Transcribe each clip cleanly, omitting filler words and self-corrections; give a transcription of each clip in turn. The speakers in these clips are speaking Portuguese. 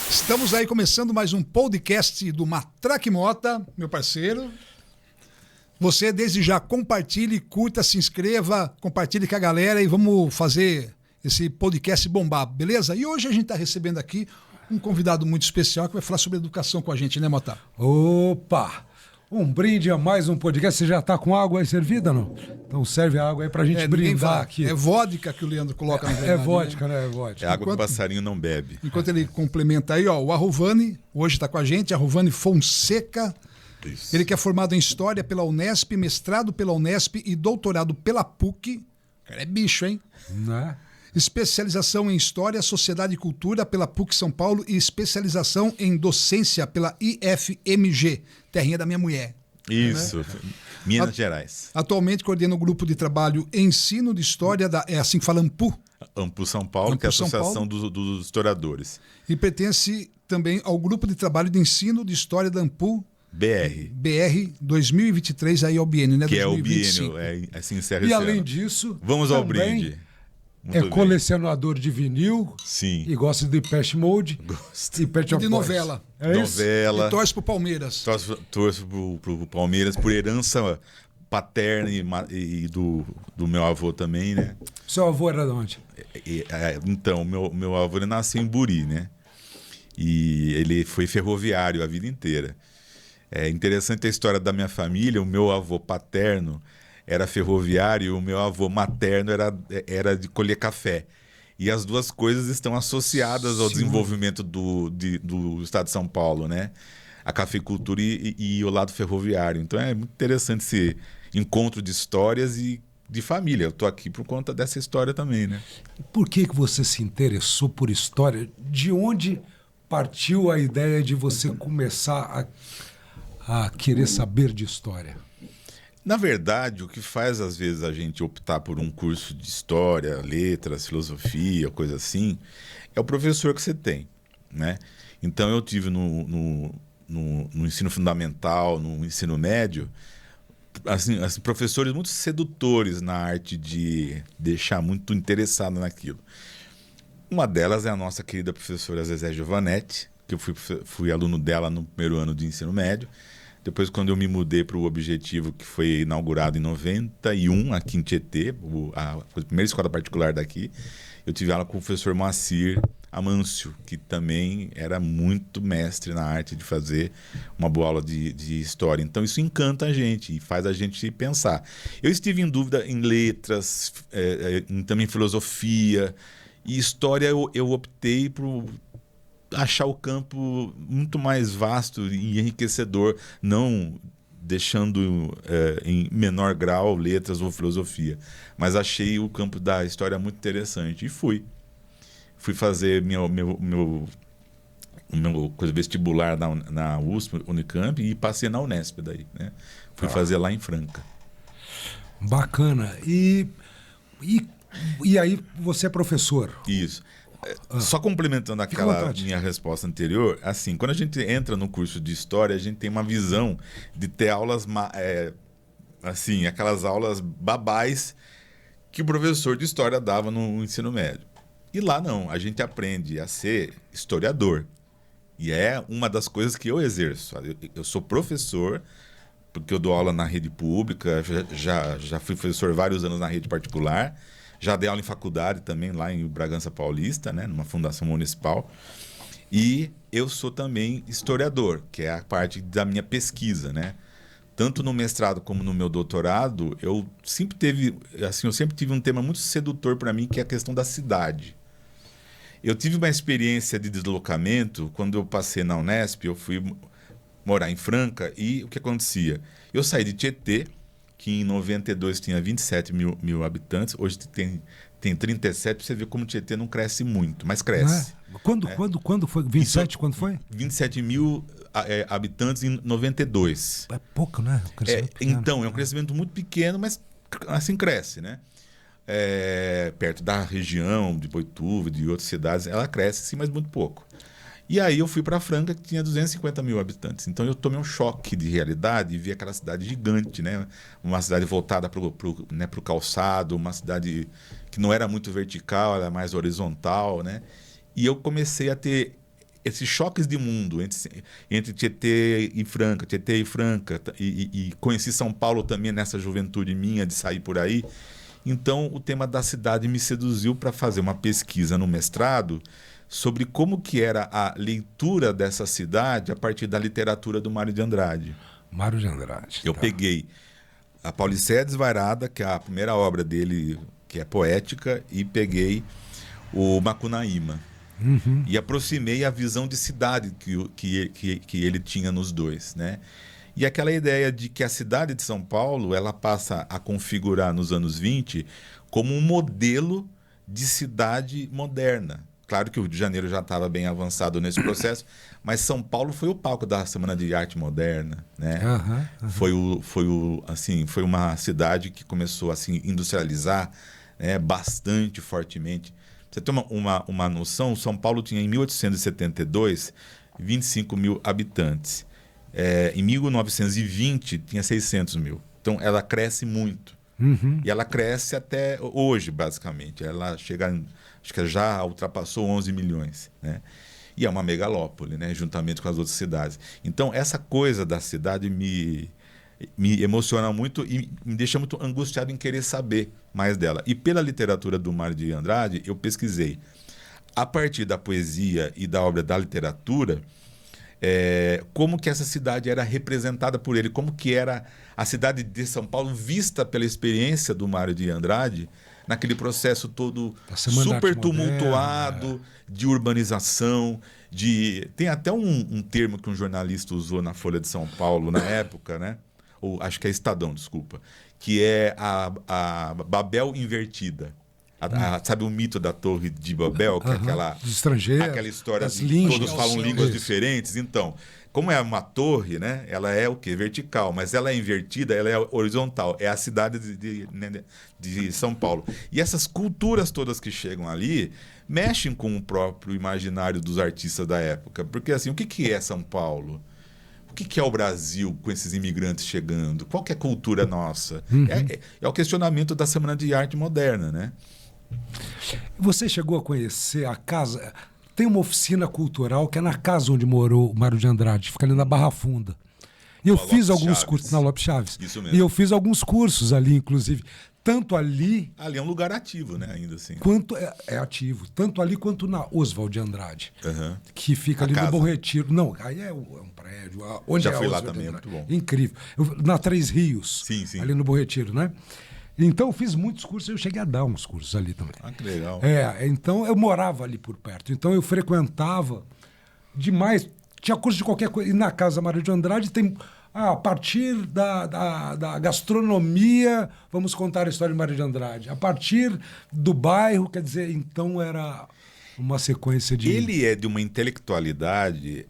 Estamos aí começando mais um podcast do Matraque Mota, meu parceiro. Você desde já compartilhe, curta, se inscreva, compartilhe com a galera e vamos fazer esse podcast bombar, beleza? E hoje a gente está recebendo aqui um convidado muito especial que vai falar sobre educação com a gente, né, Mota? Opa! Um brinde a mais um podcast. Você já tá com água aí servida, não? Então serve a água aí pra gente brindar aqui. É vodka que o Leandro coloca na verdade. É vodka, né? É vodka. É água que o passarinho não bebe. Enquanto ele complementa aí, ó, o Arruvani, hoje está com a gente, Arruvani Fonseca. Isso. Ele que é formado em História pela Unesp, mestrado pela Unesp e doutorado pela PUC. Cara, é bicho, hein? Né? Especialização em História, Sociedade e Cultura pela PUC São Paulo e especialização em Docência pela IFMG, terrinha da minha mulher. Isso, Né? Minas Gerais. Atualmente coordena o grupo de trabalho Ensino de História, é assim que fala AMPU, Ampu São Paulo, Ampu que é a São Associação Paulo. dos Historiadores. e pertence também ao grupo de trabalho de Ensino de História da AMPU, BR 2023, aí ao biênio, né? Que 2025. é o biênio, assim encerra E esse além ano. disso, Vamos ao também brinde. É Muito bem. colecionador de vinil Sim. e gosta de Depeche Mode Gosto. e Pet E Shop de Boys. novela. É isso? Novela. E torce pro Palmeiras. Torço pro Palmeiras por herança paterna e do meu avô também, né? Seu avô era de onde? Então, meu avô ele nasceu em Buri, né? E ele foi ferroviário a vida inteira. É interessante a história da minha família. O meu avô paterno era ferroviário e o meu avô materno era de colher café. E as duas coisas estão associadas ao desenvolvimento do estado de São Paulo, né? A cafeicultura e o lado ferroviário. Então é muito interessante esse encontro de histórias e de família. Eu estou aqui por conta dessa história também, né? Por que você se interessou por história? De onde partiu a ideia de você começar a querer saber de história? Na verdade, o que faz às vezes a gente optar por um curso de história, letras, filosofia, coisa assim, é o professor que você tem, né? Então eu tive no ensino fundamental, no ensino médio, assim, professores muito sedutores na arte de deixar muito interessado naquilo. Uma delas é a nossa querida professora Zezé Giovanetti, que eu fui aluno dela no primeiro ano de ensino médio. Depois, quando eu me mudei para o Objetivo, que foi inaugurado em 91, aqui em Tietê, a primeira escola particular daqui, eu tive aula com o professor Moacir Amâncio, que também era muito mestre na arte de fazer uma boa aula de história. Então, isso encanta a gente e faz a gente pensar. Eu estive em dúvida em letras, também em filosofia, e história eu optei por achar o campo muito mais vasto e enriquecedor, não deixando em menor grau letras ou filosofia, mas achei o campo da história muito interessante e fui fazer meu coisa vestibular na USP, Unicamp, e passei na Unesp daí, né? Fui fazer lá em Franca. Bacana. E aí você é professor? Isso. Só complementando aquela minha resposta anterior, assim, quando a gente entra no curso de História, a gente tem uma visão de ter aulas, assim, aquelas aulas babais que o professor de História dava no ensino médio. E lá não, a gente aprende a ser historiador. E é uma das coisas que eu exerço. Eu sou professor, porque eu dou aula na rede pública, já fui professor vários anos na rede particular. Já dei aula em faculdade também, lá em Bragança Paulista, né, numa fundação municipal. E eu sou também historiador, que é a parte da minha pesquisa, né? Tanto no mestrado como no meu doutorado, eu sempre tive um tema muito sedutor para mim, que é a questão da cidade. Eu tive uma experiência de deslocamento, quando eu passei na Unesp, eu fui morar em Franca, e o que acontecia? Eu saí de Tietê, que em 92 tinha 27 mil habitantes, hoje tem 37, para você ver como o Tietê não cresce muito, mas cresce. Quando foi? 27, Isso, quando foi? 27 mil habitantes em 92. É pouco, né? Então, é um crescimento muito pequeno, mas assim cresce, né? Perto da região de Boituva, de outras cidades, ela cresce sim, mas muito pouco. E aí eu fui para Franca, que tinha 250 mil habitantes. Então eu tomei um choque de realidade e vi aquela cidade gigante, né? Uma cidade voltada para o calçado, uma cidade que não era muito vertical, era mais horizontal, né? E eu comecei a ter esses choques de mundo entre Tietê e Franca, e conheci São Paulo também nessa juventude minha de sair por aí. Então, o tema da cidade me seduziu para fazer uma pesquisa no mestrado sobre como que era a leitura dessa cidade a partir da literatura do Mário de Andrade. Mário de Andrade. Eu peguei a Paulicéia Desvairada, que é a primeira obra dele, que é poética, e peguei o Macunaíma. E aproximei a visão de cidade que ele tinha nos dois, né? E aquela ideia de que a cidade de São Paulo ela passa a configurar nos anos 20 como um modelo de cidade moderna. Claro que o Rio de Janeiro já estava bem avançado nesse processo, mas São Paulo foi o palco da Semana de Arte Moderna, né? Foi uma cidade que começou a se industrializar, né, bastante fortemente. Pra você ter uma noção, São Paulo tinha em 1872 25 mil habitantes. Em 1920 tinha 600 mil. Então ela cresce muito. E ela cresce até hoje, basicamente. Ela chega, acho que já ultrapassou 11 milhões. Né? E é uma megalópole, né? Juntamente com as outras cidades. Então essa coisa da cidade me emociona muito e me deixa muito angustiado em querer saber mais dela. E pela literatura do Mário de Andrade, eu pesquisei. A partir da poesia e da obra da literatura, como que essa cidade era representada por ele, como que era a cidade de São Paulo vista pela experiência do Mário de Andrade naquele processo todo super tumultuado de urbanização, tem até um termo que um jornalista usou na Folha de São Paulo na época, né? Ou acho que é Estadão, desculpa, que é a Babel invertida. Sabe o mito da Torre de Babel, que é aquela história de que todos falam línguas diferentes? Então, como é uma torre, né, ela é o quê? Vertical, mas ela é invertida, ela é horizontal. É a cidade de São Paulo. E essas culturas todas que chegam ali mexem com o próprio imaginário dos artistas da época. Porque assim, o que é São Paulo? O que é o Brasil com esses imigrantes chegando? Qual que é a cultura nossa? É o questionamento da Semana de Arte Moderna, né? Você chegou a conhecer a casa? Tem uma oficina cultural que é na casa onde morou o Mário de Andrade, fica ali na Barra Funda. E eu fiz alguns cursos na Lopes Chaves. Isso mesmo. E eu fiz alguns cursos ali, inclusive. Tanto ali... Ali é um lugar ativo, né? Ainda assim. Quanto é ativo. Tanto ali quanto na Oswald de Andrade. Que fica ali no Bom Retiro. Não, aí é um prédio. Onde já é fui lá Oswald também, é muito bom. Incrível. Na Três Rios. Sim. Ali no Bom Retiro, né? Então eu fiz muitos cursos, eu cheguei a dar uns cursos ali também. Ah, que legal. Então eu morava ali por perto. Então eu frequentava demais. Tinha curso de qualquer coisa. E na casa Mário de Andrade tem... a partir da gastronomia, vamos contar a história de Mário de Andrade. A partir do bairro, quer dizer, então era uma sequência de... Ele é de uma intelectualidade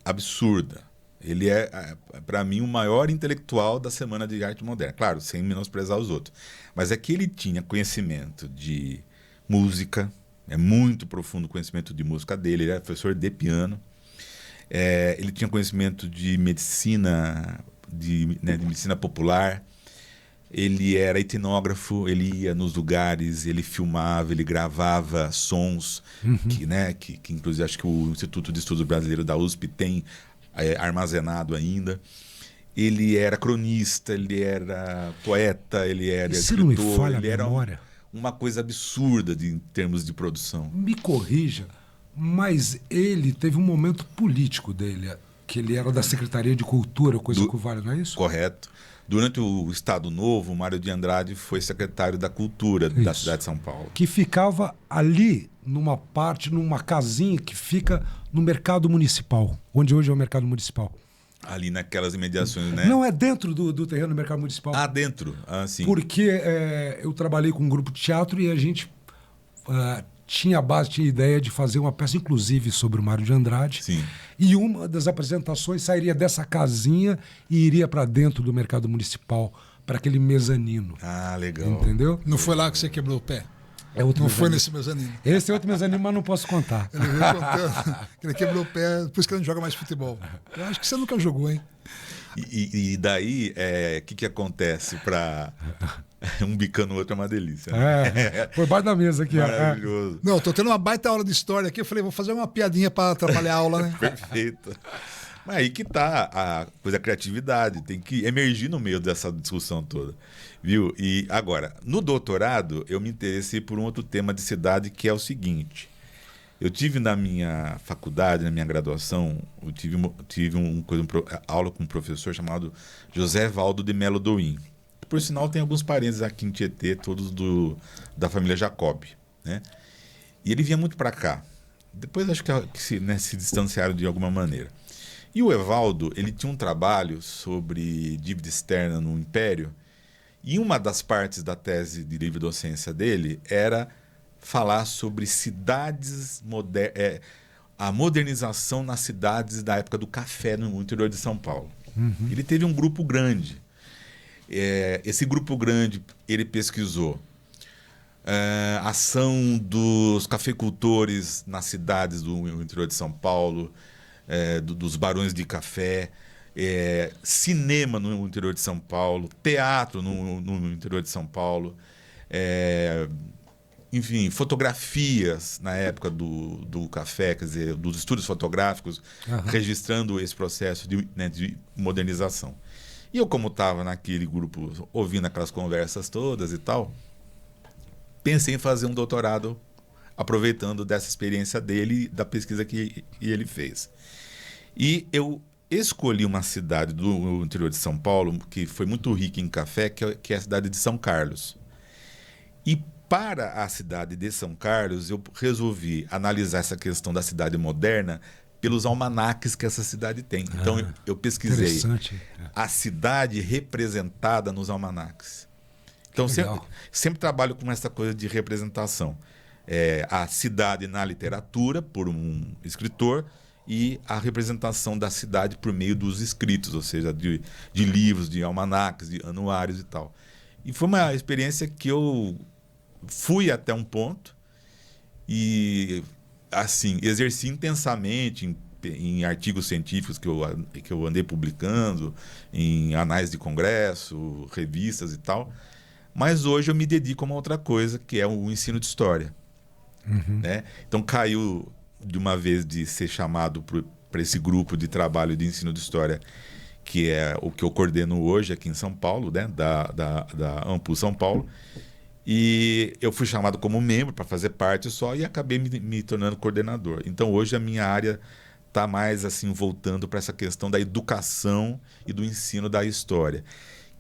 absurda. Ele é, para mim, o maior intelectual da Semana de Arte Moderna. Claro, sem menosprezar os outros. Mas é que ele tinha conhecimento de música, muito profundo conhecimento de música dele. Ele era professor de piano. Ele tinha conhecimento de medicina, de medicina popular. Ele era etnógrafo, ele ia nos lugares, ele filmava, ele gravava sons, que inclusive acho que o Instituto de Estudos Brasileiro da USP tem armazenado ainda. Ele era cronista, ele era poeta, ele era escritor. Se não me falha ele era a memória. Uma coisa absurda em termos de produção. Me corrija, mas ele teve um momento político dele, que ele era da Secretaria de Cultura, coisa que vale, não é isso? Correto. Durante o Estado Novo, o Mário de Andrade foi secretário da Cultura da cidade de São Paulo. Que ficava ali, numa casinha que fica no Mercado Municipal, onde hoje é o Mercado Municipal. Ali naquelas imediações, né? Não, é dentro do terreno do Mercado Municipal. Ah, dentro? Ah, sim. Porque eu trabalhei com um grupo de teatro e a gente tinha ideia de fazer uma peça, inclusive, sobre o Mário de Andrade. Sim. E uma das apresentações sairia dessa casinha e iria para dentro do Mercado Municipal, para aquele mezanino. Ah, legal. Entendeu? Não foi lá que você quebrou o pé? Não foi nesse mezanino. Esse é outro mezanino, mas não posso contar. Ele veio contando que ele quebrou o pé, por isso que ele não joga mais futebol. Eu acho que você nunca jogou, hein? E daí, que acontece para um bicando o outro é uma delícia. Né? Por baixo da mesa aqui. Maravilhoso. Não, tô tendo uma baita aula de história aqui. Eu falei, vou fazer uma piadinha para atrapalhar a aula, né? Perfeito. Mas aí que tá a coisa, a criatividade. Tem que emergir no meio dessa discussão toda. Viu? E agora, no doutorado, eu me interessei por um outro tema de cidade, que é o seguinte. Eu tive na minha faculdade, na minha graduação, eu tive aula com um professor chamado José Valdo de Melo Douin. Por sinal, tem alguns parentes aqui em Tietê, todos da família Jacob. Né? E ele vinha muito para cá. Depois acho que se distanciaram de alguma maneira. E o Evaldo, ele tinha um trabalho sobre dívida externa no Império, e uma das partes da tese de livre docência dele era falar sobre cidades a modernização nas cidades da época do café no interior de São Paulo. Uhum. Ele teve um grupo grande. Esse grupo grande, ele pesquisou a ação dos cafeicultores nas cidades do interior de São Paulo, dos barões de café, cinema no interior de São Paulo, teatro no interior de São Paulo, enfim, fotografias na época do café, quer dizer, dos estudos fotográficos, registrando esse processo de modernização. E eu, como estava naquele grupo, ouvindo aquelas conversas todas e tal, pensei em fazer um doutorado aproveitando dessa experiência dele e da pesquisa que ele fez. E eu escolhi uma cidade do interior de São Paulo que foi muito rica em café, que é a cidade de São Carlos. E para a cidade de São Carlos, eu resolvi analisar essa questão da cidade moderna pelos almanaques que essa cidade tem. Então, eu pesquisei a cidade representada nos almanaques. Então, sempre trabalho com essa coisa de representação. A cidade na literatura, por um escritor, e a representação da cidade por meio dos escritos, ou seja, de livros, de almanaques, de anuários e tal. E foi uma experiência que eu fui até um ponto e, assim, exerci intensamente em artigos científicos que eu andei publicando, em anais de congresso, revistas e tal. Mas hoje eu me dedico a uma outra coisa, que é o ensino de história. Uhum. Né? Então caiu de uma vez de ser chamado para esse grupo de trabalho de ensino de história, que é o que eu coordeno hoje aqui em São Paulo, né? da Ampul São Paulo. E eu fui chamado como membro para fazer parte só e acabei me tornando coordenador. Então hoje a minha área está mais assim voltando para essa questão da educação e do ensino da história,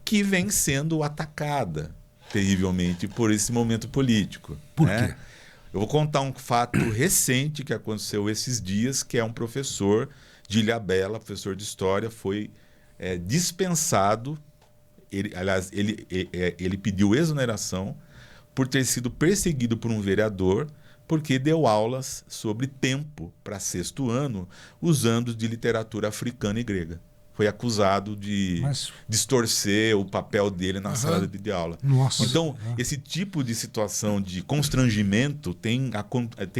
que vem sendo atacada terrivelmente por esse momento político. Por quê? Eu vou contar um fato recente que aconteceu esses dias, que é um professor de Ilhabela, professor de história, foi dispensado. Ele pediu exoneração por ter sido perseguido por um vereador porque deu aulas sobre tempo para sexto ano usando de literatura africana e grega. Foi acusado de distorcer o papel dele na sala de aula. Nossa. Então, esse tipo de situação de constrangimento tem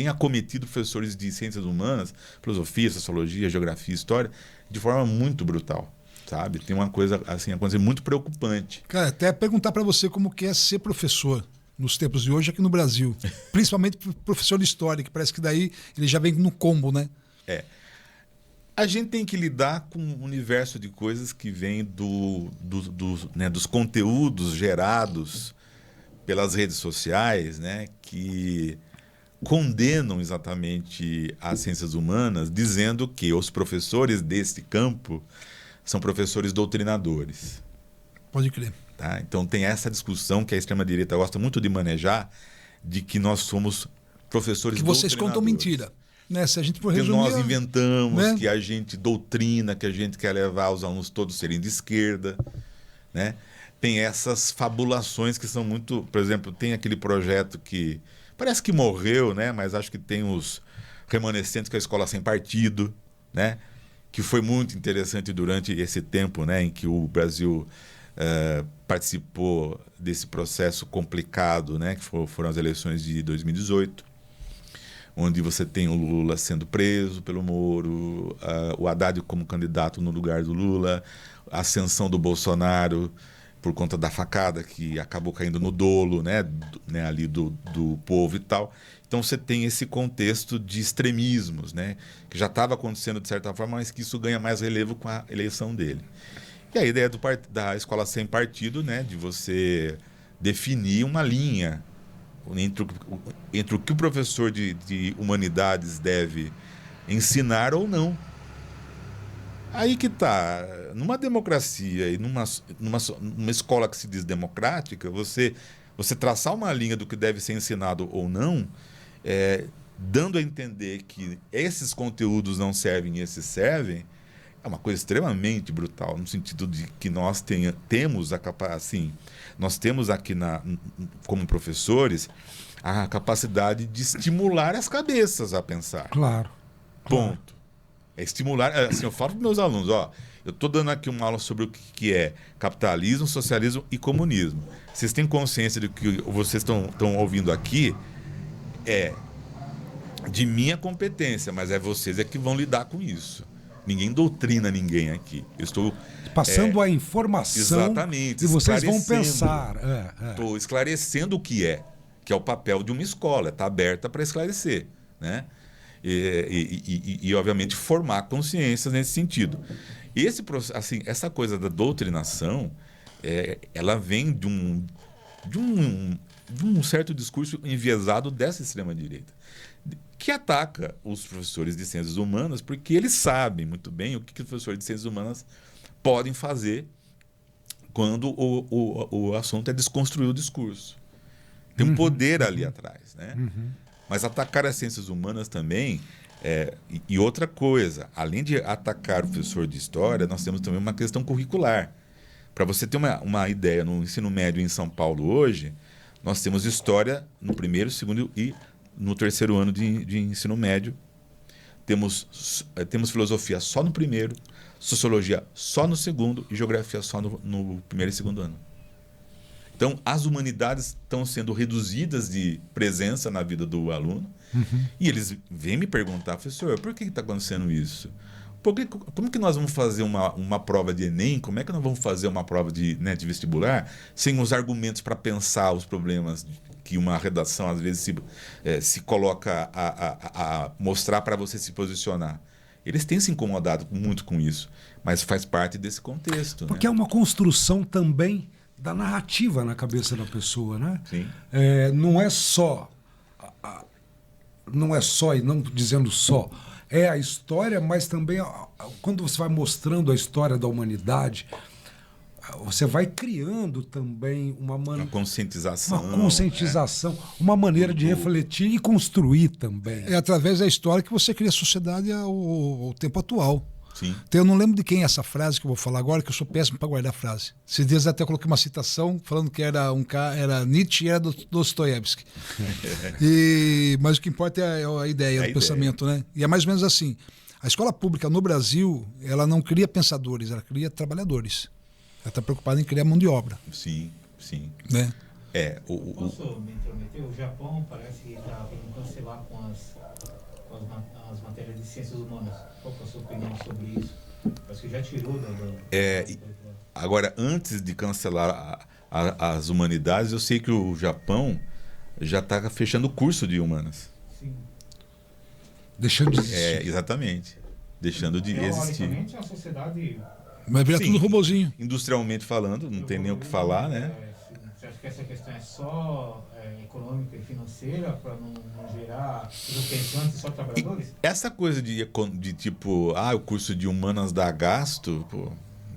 acometido professores de ciências humanas, filosofia, sociologia, geografia, história, de forma muito brutal. Sabe? Tem uma coisa assim, acontecendo muito preocupante. Cara, até perguntar para você como que é ser professor nos tempos de hoje aqui no Brasil. Principalmente professor de história, que parece que daí ele já vem no combo, né? A gente tem que lidar com um universo de coisas que vem dos conteúdos gerados pelas redes sociais, né, que condenam exatamente as ciências humanas, dizendo que os professores desse campo são professores doutrinadores. Pode crer. Tá? Então tem essa discussão que a extrema-direita gosta muito de manejar, de que nós somos professores doutrinadores. Que vocês contam mentira. Né? Se a gente for resumir, que nós inventamos, né? Que a gente doutrina, que a gente quer levar os alunos todos serem de esquerda. Né? Tem essas fabulações que são muito... Por exemplo, tem aquele projeto que parece que morreu, né? Mas acho que tem os remanescentes, que é a Escola Sem Partido, né? Que foi muito interessante durante esse tempo, né? Em que o Brasil participou desse processo complicado, né? Que foram as eleições de 2018. onde você tem o Lula sendo preso pelo Moro, o Haddad como candidato no lugar do Lula, a ascensão do Bolsonaro por conta da facada que acabou caindo no dolo, né, ali do povo e tal. Então você tem esse contexto de extremismos, né, que já estava acontecendo de certa forma, mas que isso ganha mais relevo com a eleição dele. E a ideia da escola sem partido, né, de você definir uma linha entre o que o professor de humanidades deve ensinar ou não. Aí que tá, numa democracia e numa escola que se diz democrática, você traçar uma linha do que deve ser ensinado ou não, dando a entender que esses conteúdos não servem e esses servem, é uma coisa extremamente brutal, no sentido de que nós temos nós temos aqui como professores a capacidade de estimular as cabeças a pensar. Claro. Ponto. É estimular, assim, eu falo para meus alunos, eu estou dando aqui uma aula sobre o que é capitalismo, socialismo e comunismo. Vocês têm consciência de que vocês estão ouvindo aqui de minha competência, mas vocês que vão lidar com isso. Ninguém doutrina ninguém aqui. Eu estou passando a informação. Exatamente. E vocês vão pensar. Estou esclarecendo o que é o papel de uma escola. Está aberta para esclarecer, né? E, obviamente, formar consciências nesse sentido. Essa coisa da doutrinação, ela vem de um certo discurso enviesado dessa extrema-direita, que ataca os professores de ciências humanas, porque eles sabem muito bem o que os professores de ciências humanas podem fazer quando o assunto é desconstruir o discurso. Tem um poder ali atrás, né? Mas atacar as ciências humanas também e outra coisa, além de atacar o professor de história, nós temos também uma questão curricular. Para você ter uma ideia, no ensino médio em São Paulo hoje, nós temos história no primeiro, segundo e no terceiro ano de ensino médio. Temos filosofia só no primeiro, sociologia só no segundo e geografia só no primeiro e segundo ano. Então, as humanidades estão sendo reduzidas de presença na vida do aluno. E eles vêm me perguntar, professor, por que está acontecendo isso? Como que nós vamos fazer uma prova de Enem? Como é que nós vamos fazer uma prova de vestibular sem os argumentos para pensar os problemas que uma redação, às vezes, se coloca a mostrar para você se posicionar? Eles têm se incomodado muito com isso, mas faz parte desse contexto. Porque é uma construção também da narrativa na cabeça da pessoa, né? Sim. Não é só, e não dizendo só, é a história, mas também quando você vai mostrando a história da humanidade, você vai criando também uma conscientização, uma maneira de refletir e construir também. É através da história que você cria a sociedade ao tempo atual. Sim. Então, eu não lembro de quem é essa frase que eu vou falar agora, que eu sou péssimo para guardar a frase. Esses dias até coloquei uma citação falando que era Nietzsche e era Dostoiévski. Mas o que importa é a ideia, do pensamento, né? E é mais ou menos assim. A escola pública no Brasil, ela não cria pensadores, ela cria trabalhadores. Ela está preocupada em criar mão de obra. Sim, sim. Né? Posso me intrometer? O Japão parece que está vindo cancelar com as matérias de ciências humanas. Qual é a sua opinião sobre isso? Parece que já tirou Agora, antes de cancelar as humanidades, eu sei que o Japão já está fechando o curso de humanas. Sim. Deixando de existir. Exatamente. Deixando de existir. Teoricamente, a sociedade... Vai virar tudo robozinho. Industrialmente falando, não tem nem o que falar, né? Você acha que essa questão é só econômica e financeira para não gerar pensantes e só trabalhadores? Essa coisa de tipo, o curso de humanas dá gasto,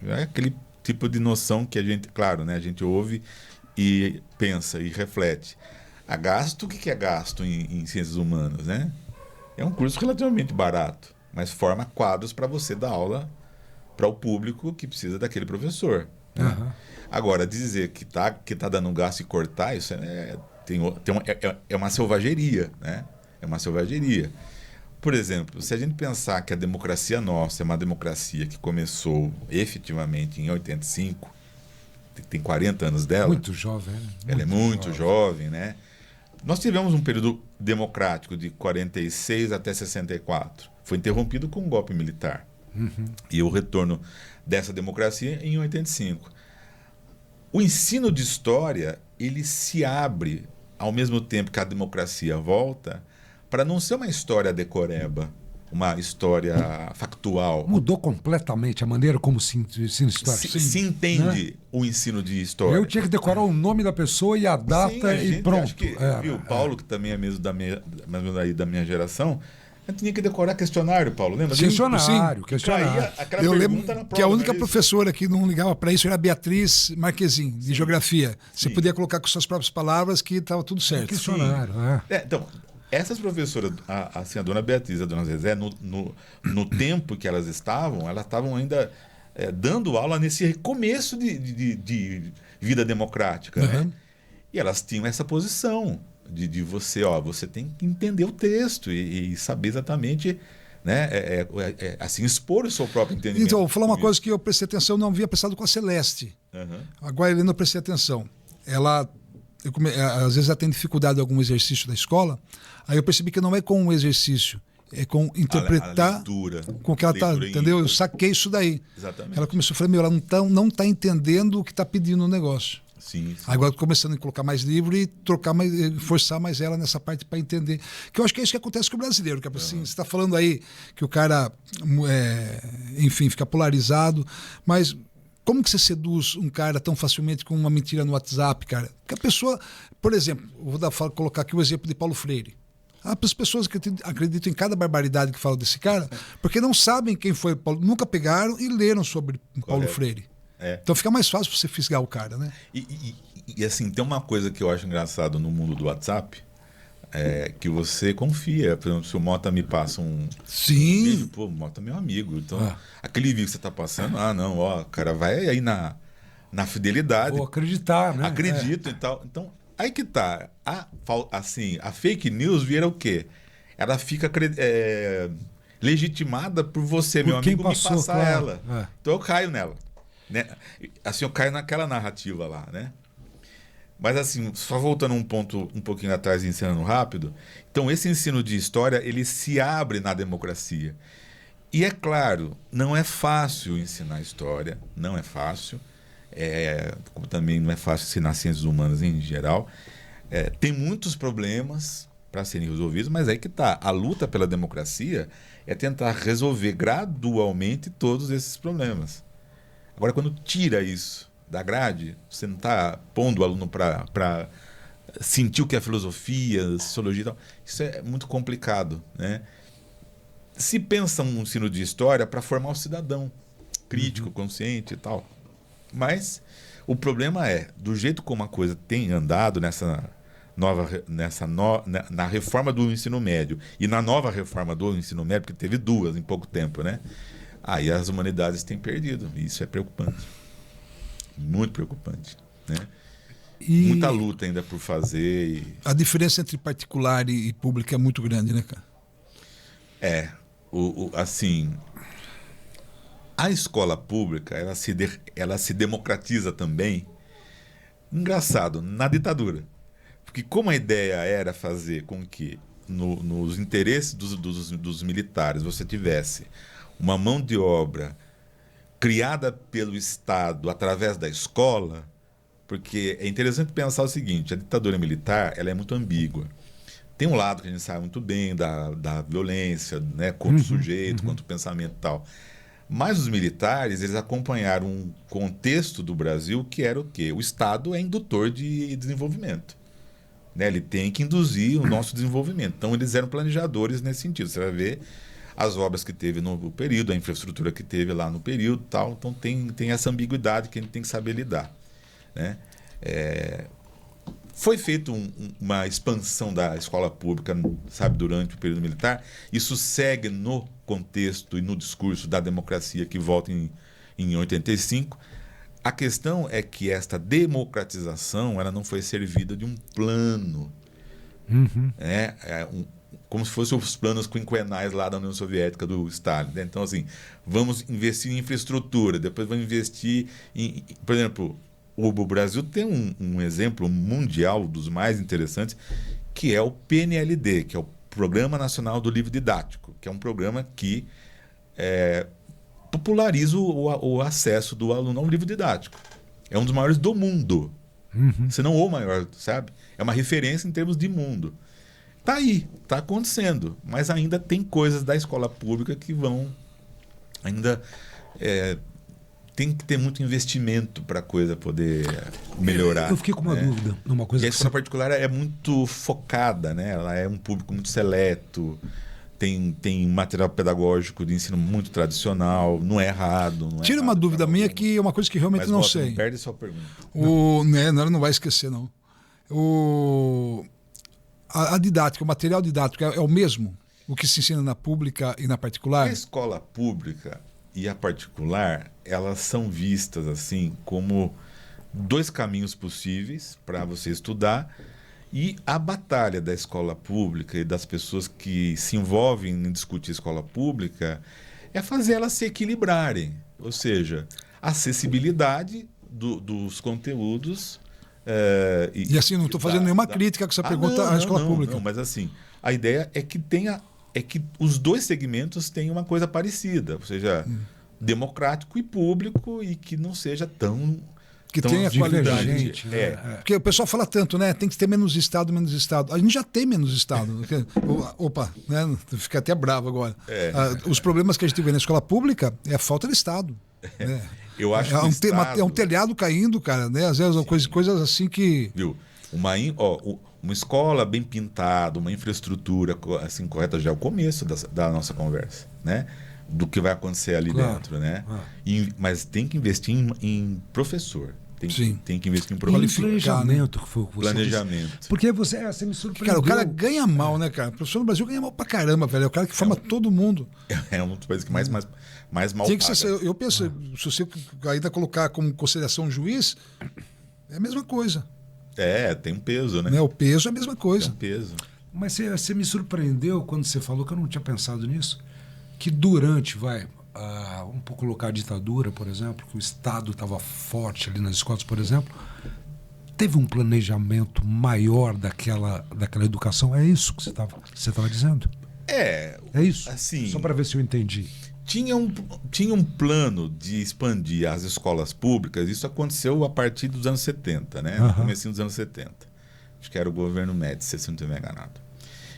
é aquele tipo de noção que a gente, claro, né? A gente ouve e pensa e reflete. A gasto, o que é gasto em ciências humanas, né? É um curso relativamente barato, mas forma quadros para você dar aula para o público que precisa daquele professor. Né? Agora, dizer que tá dando gasto e cortar, isso é uma selvageria, né? É uma selvageria. Por exemplo, se a gente pensar que a democracia nossa é uma democracia que começou efetivamente em 85, tem 40 anos dela. Muito jovem, né? Ela é muito jovem, né? Nós tivemos um período democrático de 46 até 64 foi interrompido com um golpe militar. E o retorno dessa democracia em 85. O ensino de história, ele se abre ao mesmo tempo que a democracia volta, para não ser uma história decoreba, uma história factual. Mudou completamente a maneira como se ensina história. Se entende, né, o ensino de história. Eu tinha que decorar o nome da pessoa e a data e pronto. Acho que, viu, Paulo, que também é mesmo da minha geração, eu tinha que decorar questionário, Paulo, lembra disso? Questionário. Eu lembro que a única professora que não ligava para isso era a Beatriz Marquezin, de Geografia. Você podia colocar com suas próprias palavras que estava tudo certo. Questionário, então, essas professoras, assim, a dona Beatriz e a dona Zezé, no tempo que elas estavam ainda dando aula nesse começo de vida democrática. Né? E elas tinham essa posição de você, você tem que entender o texto e saber exatamente, né, assim, expor o seu próprio entendimento. Então, vou falar uma coisa que eu prestei atenção, eu não havia prestado com a Celeste. Agora, Helena, eu prestei atenção. Às vezes ela tem dificuldade em algum exercício da escola, aí eu percebi que não é com um exercício, é com interpretar a leitura, com o que ela está, entendeu? Eu saquei isso daí. Exatamente. Ela começou a falar, ela não está entendendo o que está pedindo o negócio. Sim. Agora estou começando a colocar mais livro e forçar mais ela nessa parte para entender. Que eu acho que é isso que acontece com o brasileiro. Que, assim, você está falando aí que o cara, enfim, fica polarizado, mas como que você seduz um cara tão facilmente com uma mentira no WhatsApp, cara? Porque a pessoa, por exemplo, colocar aqui o exemplo de Paulo Freire. As pessoas que acreditam em cada barbaridade que falam desse cara, porque não sabem quem foi Paulo, nunca pegaram e leram sobre Paulo Freire. Então fica mais fácil você fisgar o cara, né? E assim, tem uma coisa que eu acho engraçado no mundo do WhatsApp, que você confia. Por exemplo, se o Mota me passa um vídeo, pô, o Mota é meu amigo. Então, aquele vídeo que você tá passando, cara, vai aí na fidelidade. Vou acreditar, né? Acredito e tal. Então, aí que tá. A fake news vira o quê? Ela fica legitimada por você, meu amigo, me passar ela. Então eu caio nela. Né? Assim, eu caio naquela narrativa lá, né? Mas assim, só voltando um pouquinho atrás e ensinando rápido, então esse ensino de história, ele se abre na democracia. E é claro, não é fácil ensinar história, não é fácil, como também não é fácil ensinar ciências humanas em geral. Tem muitos problemas para serem resolvidos, mas aí que tá, a luta pela democracia é tentar resolver gradualmente todos esses problemas. Agora, quando tira isso da grade, você não está pondo o aluno para sentir o que é filosofia, sociologia e tal. Isso é muito complicado, né? Se pensa um ensino de história para formar o cidadão crítico, consciente e tal. Mas o problema do jeito como a coisa tem andado na reforma do ensino médio e na nova reforma do ensino médio, porque teve duas em pouco tempo, né? Aí as humanidades têm perdido. E isso é preocupante. Muito preocupante. Né? Muita luta ainda por fazer. A diferença entre particular e público é muito grande, né, cara? Assim, a escola pública, ela se democratiza também. Engraçado, na ditadura. Porque como a ideia era fazer com que nos interesses dos militares você tivesse uma mão de obra criada pelo Estado através da escola, porque é interessante pensar o seguinte, a ditadura militar ela é muito ambígua. Tem um lado que a gente sabe muito bem da violência, né, contra o sujeito, contra o pensamento e tal. Mas os militares, eles acompanharam um contexto do Brasil que era o quê? O Estado é indutor de desenvolvimento. Né? Ele tem que induzir o nosso desenvolvimento. Então, eles eram planejadores nesse sentido. Você vai ver as obras que teve no período, a infraestrutura que teve lá no período e tal. Então tem essa ambiguidade que a gente tem que saber lidar. Né? Foi feita uma expansão da escola pública, sabe, durante o período militar. Isso segue no contexto e no discurso da democracia que volta em 85. A questão é que esta democratização ela não foi servida de um plano. Como se fossem os planos quinquenais lá da União Soviética, do Stalin. Né? Então, assim, vamos investir em infraestrutura, depois vamos investir em... Por exemplo, o Brasil tem um exemplo mundial dos mais interessantes, que é o PNLD, que é o Programa Nacional do Livro Didático, que é um programa que populariza o acesso do aluno ao livro didático. É um dos maiores do mundo. Se não o maior, sabe? É uma referência em termos de mundo. Tá aí, tá acontecendo. Mas ainda tem coisas da escola pública que vão... Ainda tem que ter muito investimento para a coisa poder melhorar. Eu fiquei com uma dúvida numa coisa. E a escola particular é muito focada, né? Ela é um público muito seleto. Tem material pedagógico de ensino muito tradicional, não é errado. Não é Tira uma errado dúvida minha que é uma coisa que realmente mas, não Walter, sei. Não perde sua pergunta. Não vai esquecer, não. A didática, o material didático é o mesmo? O que se ensina na pública e na particular? A escola pública e a particular, elas são vistas assim como dois caminhos possíveis para você estudar. E a batalha da escola pública e das pessoas que se envolvem em discutir escola pública é fazer elas se equilibrarem. Ou seja, acessibilidade dos conteúdos. E assim, não estou fazendo nenhuma crítica com essa pergunta à escola pública. Não, mas assim, a ideia é que que os dois segmentos tenham uma coisa parecida. Ou seja, democrático e público e que não seja tão... Que tenha qualidade. Porque o pessoal fala tanto, né? Tem que ter menos Estado, menos Estado. A gente já tem menos Estado. Opa, né? Fica até bravo agora. Os problemas que a gente vê na escola pública é a falta de Estado. Né? Eu acho que é um telhado caindo, cara. Né? Às vezes coisas assim que... Viu? Uma escola bem pintada, uma infraestrutura assim, correta já é o começo da nossa conversa, né? Do que vai acontecer ali dentro, né? Mas tem que investir em professor. Tem que investir em professor. Planejamento, que foi o que você planejamento. disse. Porque você me surpreendeu. Cara, o cara ganha mal, né, cara? O professor no Brasil ganha mal pra caramba, velho. É o cara que forma todo mundo. É um dos países que mais mal tem que paga. ser, eu penso, se você ainda colocar como consideração um juiz, é a mesma coisa. Tem um peso, né? O peso é a mesma coisa. Tem um peso. Mas você me surpreendeu quando você falou, que eu não tinha pensado nisso, que durante, vamos colocar a ditadura, por exemplo, que o Estado estava forte ali nas escolas, por exemplo, teve um planejamento maior daquela educação? É isso que você estava dizendo? É isso? Assim, só para ver se eu entendi. Tinha um plano de expandir as escolas públicas. Isso aconteceu a partir dos anos 70, né? No comecinho dos anos 70. Acho que era o governo Médici, se não estiver enganado.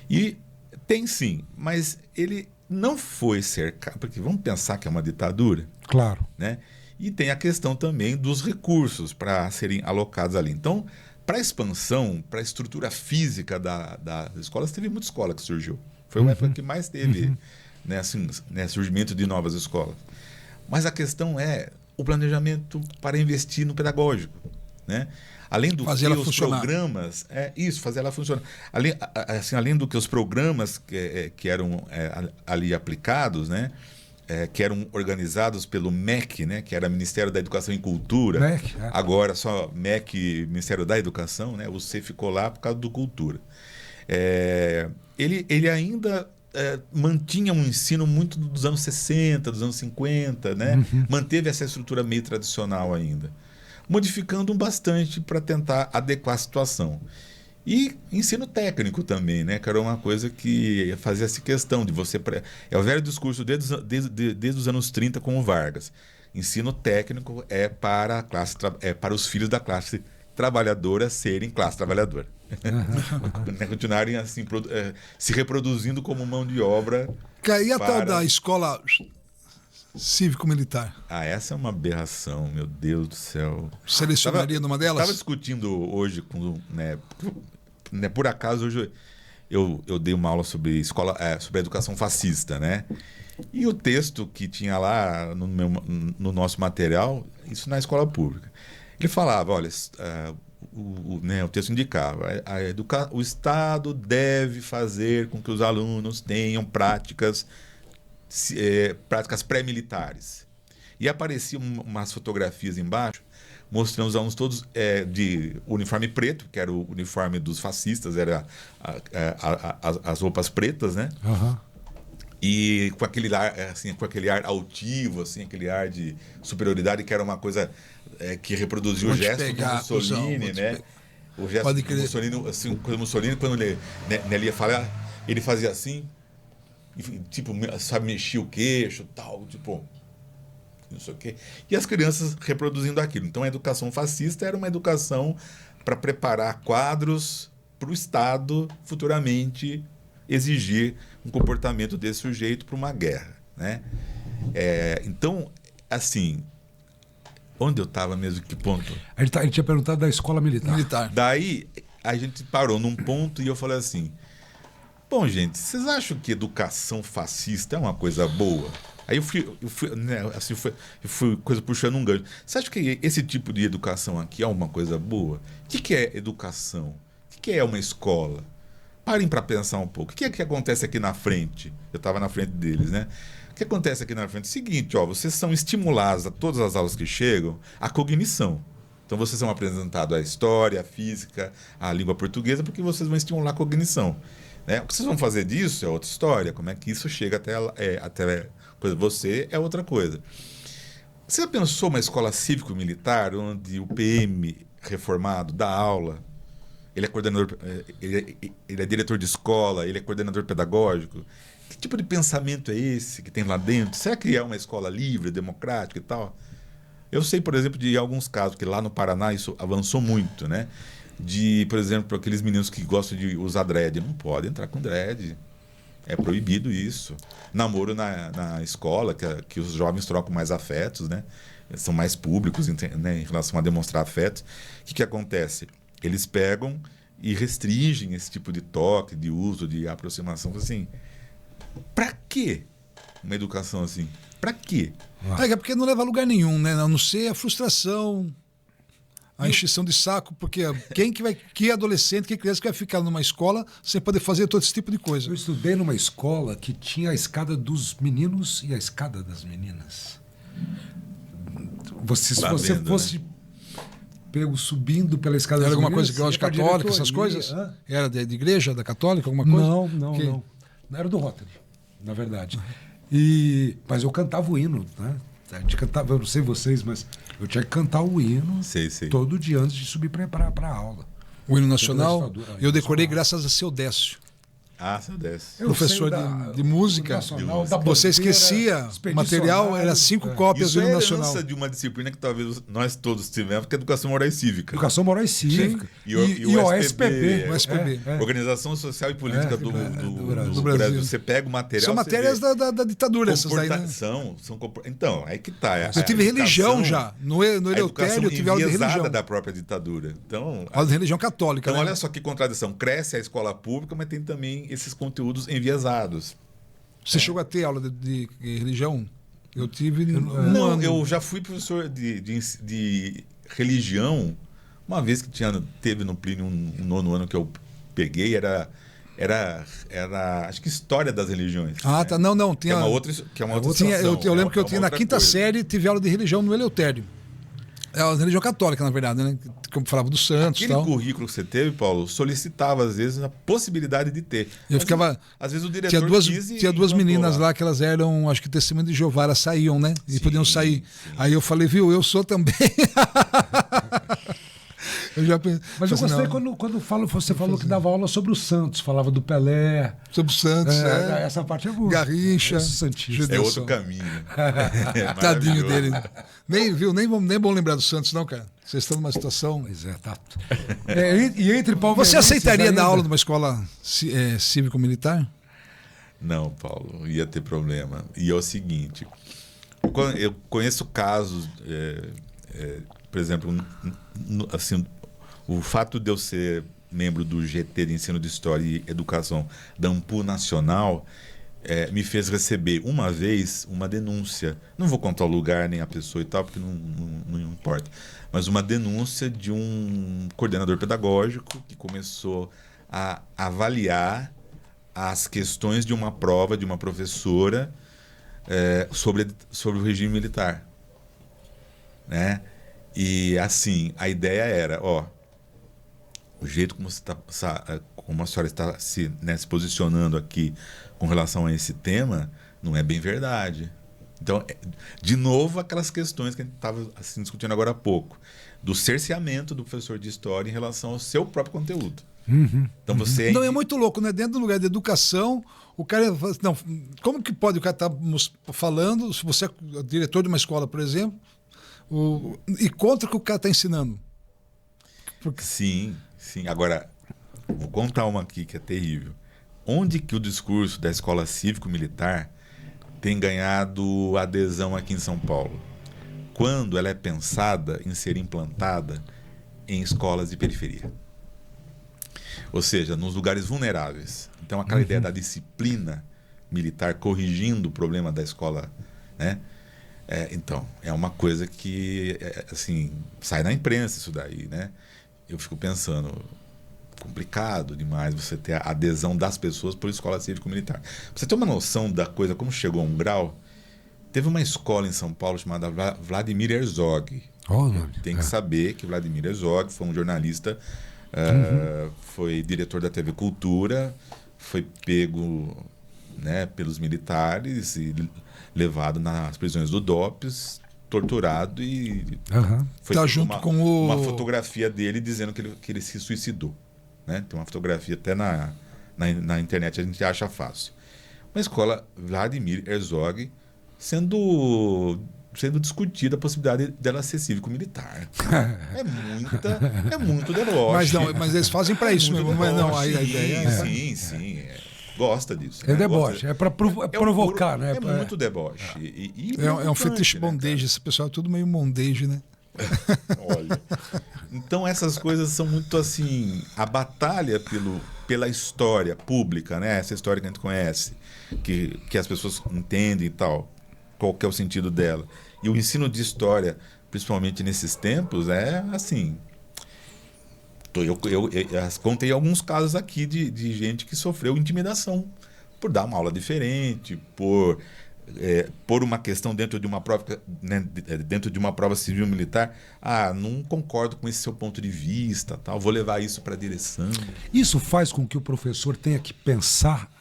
E tem sim, mas ele não foi cercado, porque vamos pensar que é uma ditadura. Claro. Né? E tem a questão também dos recursos para serem alocados ali. Então, para a expansão, para a estrutura física das escolas, teve muita escola que surgiu. Foi uma época que mais teve surgimento de novas escolas. Mas a questão é o planejamento para investir no pedagógico. Né? Além do fazer que ela os funcionar. Programas... fazer ela funcionar. Além do que os programas que eram ali aplicados, né? Que eram organizados pelo MEC, né? Que era Ministério da Educação e Cultura. MEC, Agora só MEC, Ministério da Educação, né? O C ficou lá por causa do Cultura. Ele ainda mantinha um ensino muito dos anos 60, dos anos 50, né? Manteve essa estrutura meio tradicional ainda, modificando bastante para tentar adequar a situação. E ensino técnico também, né? Que era uma coisa que fazia essa questão de você... É o velho discurso desde os anos 30 com o Vargas. Ensino técnico é para os filhos da classe trabalhadora serem classe trabalhadora. Continuarem assim, se reproduzindo como mão de obra. E a tal da escola cívico-militar? Essa é uma aberração, meu Deus do céu. Selecionaria numa delas? Estava discutindo hoje, por acaso, hoje eu dei uma aula sobre sobre a educação fascista, né? E o texto que tinha lá no nosso material, isso na escola pública, ele falava, olha, o texto indicava, o Estado deve fazer com que os alunos tenham práticas pré-militares. E apareciam umas fotografias embaixo mostrando os alunos todos de uniforme preto, que era o uniforme dos fascistas, era as roupas pretas, né? E com aquele ar altivo, assim, aquele ar de superioridade, que era uma coisa que reproduzia o gesto do Mussolini, né? O gesto Pode do crer. Mussolini, assim, quando o Mussolini, quando ele ia falar, ele fazia assim, e, tipo, sabe, mexia o queixo, tal, tipo, não sei o quê. E as crianças reproduzindo aquilo. Então a educação fascista era uma educação para preparar quadros para o Estado futuramente exigir um comportamento desse sujeito para uma guerra, né? Então, assim, onde eu estava mesmo, que ponto? Ele tinha perguntado da escola militar. Daí a gente parou num ponto e eu falei assim: bom, gente, vocês acham que educação fascista é uma coisa boa? Aí eu fui, né, assim, eu fui coisa puxando um gancho. Você acha que esse tipo de educação aqui é uma coisa boa? O que é educação? O que é uma escola? Parem para pensar um pouco. O que é que acontece aqui na frente? Eu estava na frente deles, né? O que acontece aqui na frente? Seguinte, ó, vocês são estimulados a todas as aulas que chegam a cognição. Então vocês são apresentados à história, à física, à língua portuguesa, porque vocês vão estimular a cognição. Né? O que vocês vão fazer disso é outra história. Como é que isso chega até você é outra coisa. Você já pensou uma escola cívico-militar onde o PM reformado dá aula? Ele é coordenador, ele é diretor de escola, ele é coordenador pedagógico. Que tipo de pensamento é esse que tem lá dentro? Será que é uma escola livre, democrática e tal? Eu sei, por exemplo, de alguns casos que lá no Paraná isso avançou muito, né? De, por exemplo, aqueles meninos que gostam de usar dread. Não pode entrar com dread. É proibido isso. Namoro na escola, que os jovens trocam mais afetos, né? São mais públicos, né, em relação a demonstrar afetos. O que acontece? Eles pegam e restringem esse tipo de toque, de uso, de aproximação. Assim, pra quê uma educação assim? Pra quê? É porque não leva a lugar nenhum, né? A não ser a frustração, a encheção de saco, porque que adolescente, que criança que vai ficar numa escola sem poder fazer todo esse tipo de coisa? Eu estudei numa escola que tinha a escada dos meninos e a escada das meninas. Se você fosse pego subindo pela escada Era das alguma meninas, coisa que eu católica, essas coisas? Hã? Era de igreja, da católica, alguma coisa? Não. Que- Não era do Rotary, na verdade. Mas eu cantava o hino, né? A gente cantava, eu não sei vocês, mas eu tinha que cantar o hino Sei. todo dia antes de subir para a aula. O hino nacional, Ditadura, eu decorei nacional. graças a seu Décio. Ah, seu desce. Eu Professor sei de música. nacional, da Você bandeira, esquecia, o material era 5 cópias Isso do é hino herança nacional. de uma disciplina que talvez nós todos tivemos, que é educação moral e cívica. Educação moral e cívica. E o OSPB. O SPB. Organização Social e Política do do Brasil. Brasil. Você pega o material. São você matérias vê. da ditadura, essas daí, né? Então, aí que tá. Eu tive religião já. No Eleutério eu tive aula de enviesada religião. da própria ditadura. Então, Aula de religião católica. então né? olha só que contradição. Cresce a escola pública, mas tem também esses conteúdos enviesados. Você chegou a ter aula de religião? Eu tive um Não, ano. eu já fui professor de religião. Uma vez que teve no Plínio um nono ano que eu peguei, era acho que história das religiões. Ah, tá. Não. Que é Tinha, uma outra tinha, situação, eu lembro que eu uma tinha na outra quinta coisa. série, tive aula de religião no Eleutério. É a religião católica, na verdade, né? Como falava do Santos e Aquele tal. currículo que você teve, Paulo, solicitava às vezes a possibilidade de ter. Eu ficava. Às vezes o diretor Tinha duas meninas lá que elas eram, acho que testemunho de Jeová, elas saíam, né? E podiam sair. sim. Aí eu falei, viu, eu sou também. Eu já pensei, Mas eu assim, gostei não, quando você falou que dava aula sobre o Santos, falava do Pelé. sobre o Santos, Essa parte é boa. Garrincha, Esse santista. É outro caminho. É Tadinho maravilhoso. dele. Nem bom lembrar do Santos, não, cara. Vocês estão numa situação. Pois é, tá. E entre palmeirenses Você aceitaria ainda? dar aula numa escola cívico-militar? Não, Paulo, ia ter problema. E é o seguinte, eu conheço casos, por exemplo, assim, o fato de eu ser membro do GT de Ensino de História e Educação da AMPU Nacional me fez receber uma vez uma denúncia. Não vou contar o lugar nem a pessoa e tal, porque não importa. Mas uma denúncia de um coordenador pedagógico que começou a avaliar as questões de uma prova de uma professora sobre o regime militar. Né? E assim, a ideia era, o jeito como a senhora está se posicionando aqui com relação a esse tema não é bem verdade. Então, de novo, aquelas questões que a gente estava assim, discutindo agora há pouco, do cerceamento do professor de história em relação ao seu próprio conteúdo. Então você... Não, é muito louco, né? Dentro do lugar de educação, o cara... Não, como que pode o cara estar falando, se você é diretor de uma escola, por exemplo, e contra o que o cara está ensinando? Porque... Sim. Agora, vou contar uma aqui que é terrível. Onde que o discurso da escola cívico-militar tem ganhado adesão aqui em São Paulo? Quando ela é pensada em ser implantada em escolas de periferia. Ou seja, nos lugares vulneráveis. Então, aquela ideia da disciplina militar corrigindo o problema da escola, né? Então, é uma coisa que, assim, sai na imprensa isso daí, né? Eu fico pensando, complicado demais você ter a adesão das pessoas por escola cívico-militar. Pra você ter uma noção da coisa, como chegou a um grau, teve uma escola em São Paulo chamada Vladimir Herzog. Tem que saber que Vladimir Herzog foi um jornalista, foi diretor da TV Cultura, foi pego, né, pelos militares e levado nas prisões do DOPS, torturado e foi tá junto com uma fotografia dele dizendo que ele se suicidou. Né? Tem uma fotografia até na internet, a gente acha fácil. Uma escola Vladimir Herzog sendo discutida a possibilidade dela ser cívico-militar. É muito deboche. Mas eles fazem para isso mesmo. Mas não, a ideia Sim. Gosta disso. É deboche, é para provocar, né? É muito deboche. É um fetiche bondage, esse pessoal é tudo meio bondage, né? Olha. Então essas coisas são muito assim, a batalha pela história pública, né? Essa história que a gente conhece, que as pessoas entendem e tal, qual que é o sentido dela. E o ensino de história, principalmente nesses tempos, é assim... Eu contei alguns casos aqui de gente que sofreu intimidação por dar uma aula diferente, por uma questão dentro de uma prova, né, dentro de uma prova civil-militar. Não concordo com esse seu ponto de vista, tal, vou levar isso para a direção. Isso faz com que o professor tenha que pensar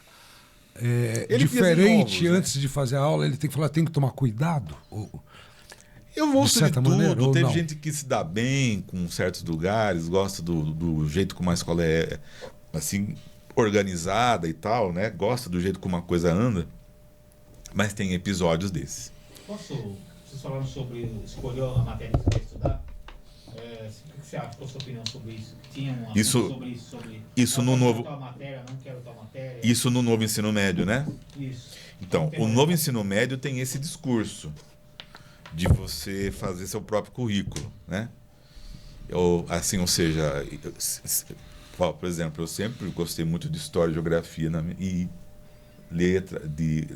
novos, diferente né? Antes de fazer a aula, ele tem que falar, tem que tomar cuidado? Eu vou de tudo. Maneira, Teve não? gente que se dá bem com certos lugares, gosta do jeito como a escola é assim, organizada e tal, né? Gosta do jeito como a coisa anda. Mas tem episódios desses. Vocês falaram sobre escolher a matéria que você quer estudar. O que você acha? Qual a sua opinião sobre isso? Tinha uma sobre isso? Isso no novo... Tal matéria, não quero tal matéria. Isso no novo ensino médio, né? Isso. Então, o novo ensino médio tem esse discurso de você fazer seu próprio currículo, né? Ou seja, por exemplo, eu sempre gostei muito de história e geografia e letra, de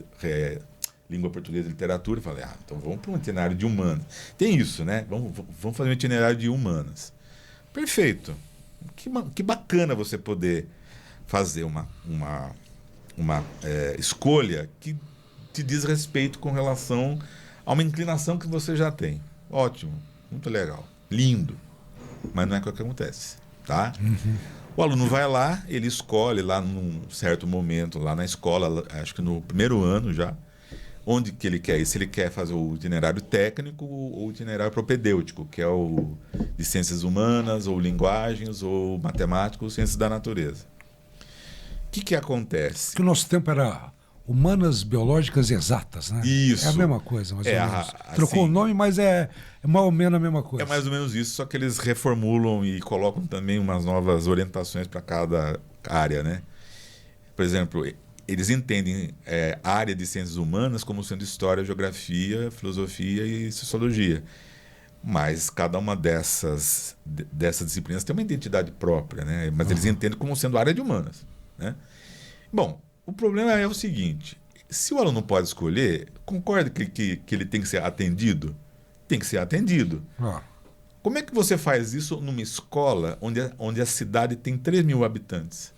língua portuguesa e literatura. Falei, então vamos para um itinerário de humanas. Tem isso, né? Vamos fazer um itinerário de humanas. Perfeito. Que bacana você poder fazer uma escolha que te diz respeito com relação a uma inclinação que você já tem. Ótimo, muito legal, lindo. Mas não é o que acontece, tá? O aluno vai lá, ele escolhe lá num certo momento, lá na escola, acho que no primeiro ano já, onde que ele quer ir. Se ele quer fazer o itinerário técnico ou o itinerário propedêutico, que é o de ciências humanas, ou linguagens, ou matemática, ou ciências da natureza. O que acontece? Porque o nosso tempo era humanas, biológicas e exatas, né? Isso. É a mesma coisa, mais ou menos. Trocou assim, o nome, mas é mais ou menos a mesma coisa. É mais ou menos isso, só que eles reformulam e colocam também umas novas orientações para cada área, né? Por exemplo, eles entendem a área de ciências humanas como sendo história, geografia, filosofia e sociologia. Mas cada uma dessas disciplinas tem uma identidade própria, né? Mas eles entendem como sendo área de humanas, né? Bom, o problema é o seguinte: se o aluno pode escolher, concorda que ele tem que ser atendido? Tem que ser atendido. Como é que você faz isso numa escola onde a cidade tem 3 mil habitantes?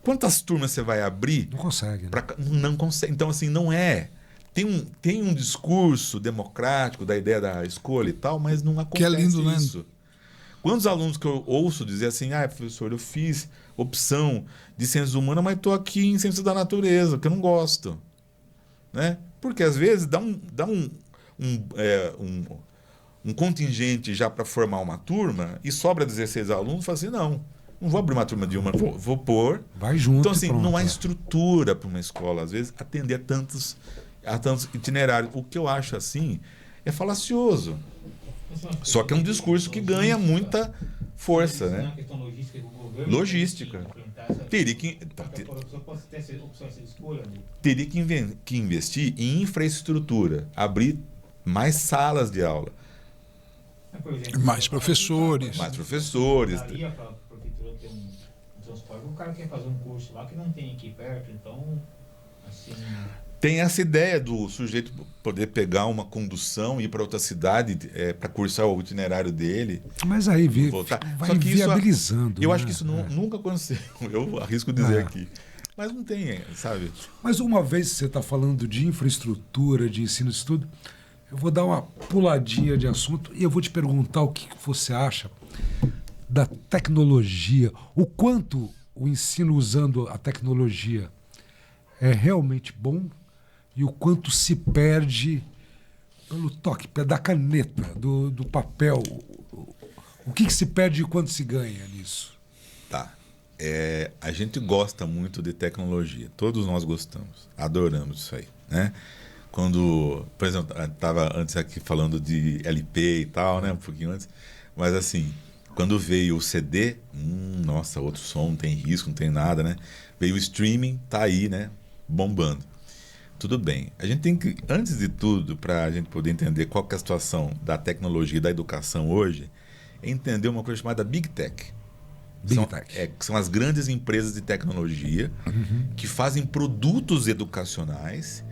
Quantas turmas você vai abrir? Não consegue. Né? Não consegue. Então, assim, não é. Tem um discurso democrático da ideia da escolha e tal, mas não acontece que é lindo, isso. Né? Quantos alunos que eu ouço dizer assim, professor, eu fiz opção de ciências humanas, mas estou aqui em ciências da natureza, que eu não gosto. né? Porque às vezes dá um contingente já para formar uma turma e sobra 16 alunos, fala assim, não vou abrir uma turma de uma, vou pôr. Vai junto. Então, assim, pronto. não há estrutura para uma escola, às vezes, atender a tantos itinerários. O que eu acho, assim, é falacioso. Só que é um discurso que ganha muita força, né? Logística. Teria que investir em infraestrutura, abrir mais salas de aula. Mais professores. Mais professores. Daria para a prefeitura ter um transporte. O cara quer fazer um curso lá que não tem aqui perto, então, assim... Tem essa ideia do sujeito poder pegar uma condução e ir para outra cidade para cursar o itinerário dele. Mas aí voltar. vai Só que viabilizando. Eu né? acho que isso nunca aconteceu. Eu arrisco dizer aqui. Mas não tem, sabe? Mas uma vez que você está falando de infraestrutura, de ensino e estudo, eu vou dar uma puladinha de assunto e eu vou te perguntar o que você acha da tecnologia, o quanto o ensino usando a tecnologia é realmente bom e o quanto se perde pelo toque, da caneta, do papel. O que se perde e quanto se ganha nisso? Tá. A gente gosta muito de tecnologia. Todos nós gostamos. Adoramos isso aí, né? Quando, por exemplo, estava antes aqui falando de LP e tal, né? Um pouquinho antes. Mas assim, quando veio o CD, nossa, outro som, não tem risco, não tem nada, né? Veio o streaming, tá aí, né? Bombando. Tudo bem. A gente tem que, antes de tudo, para a gente poder entender qual que é a situação da tecnologia e da educação hoje, é entender uma coisa chamada Big Tech. São as grandes empresas de tecnologia que fazem produtos educacionais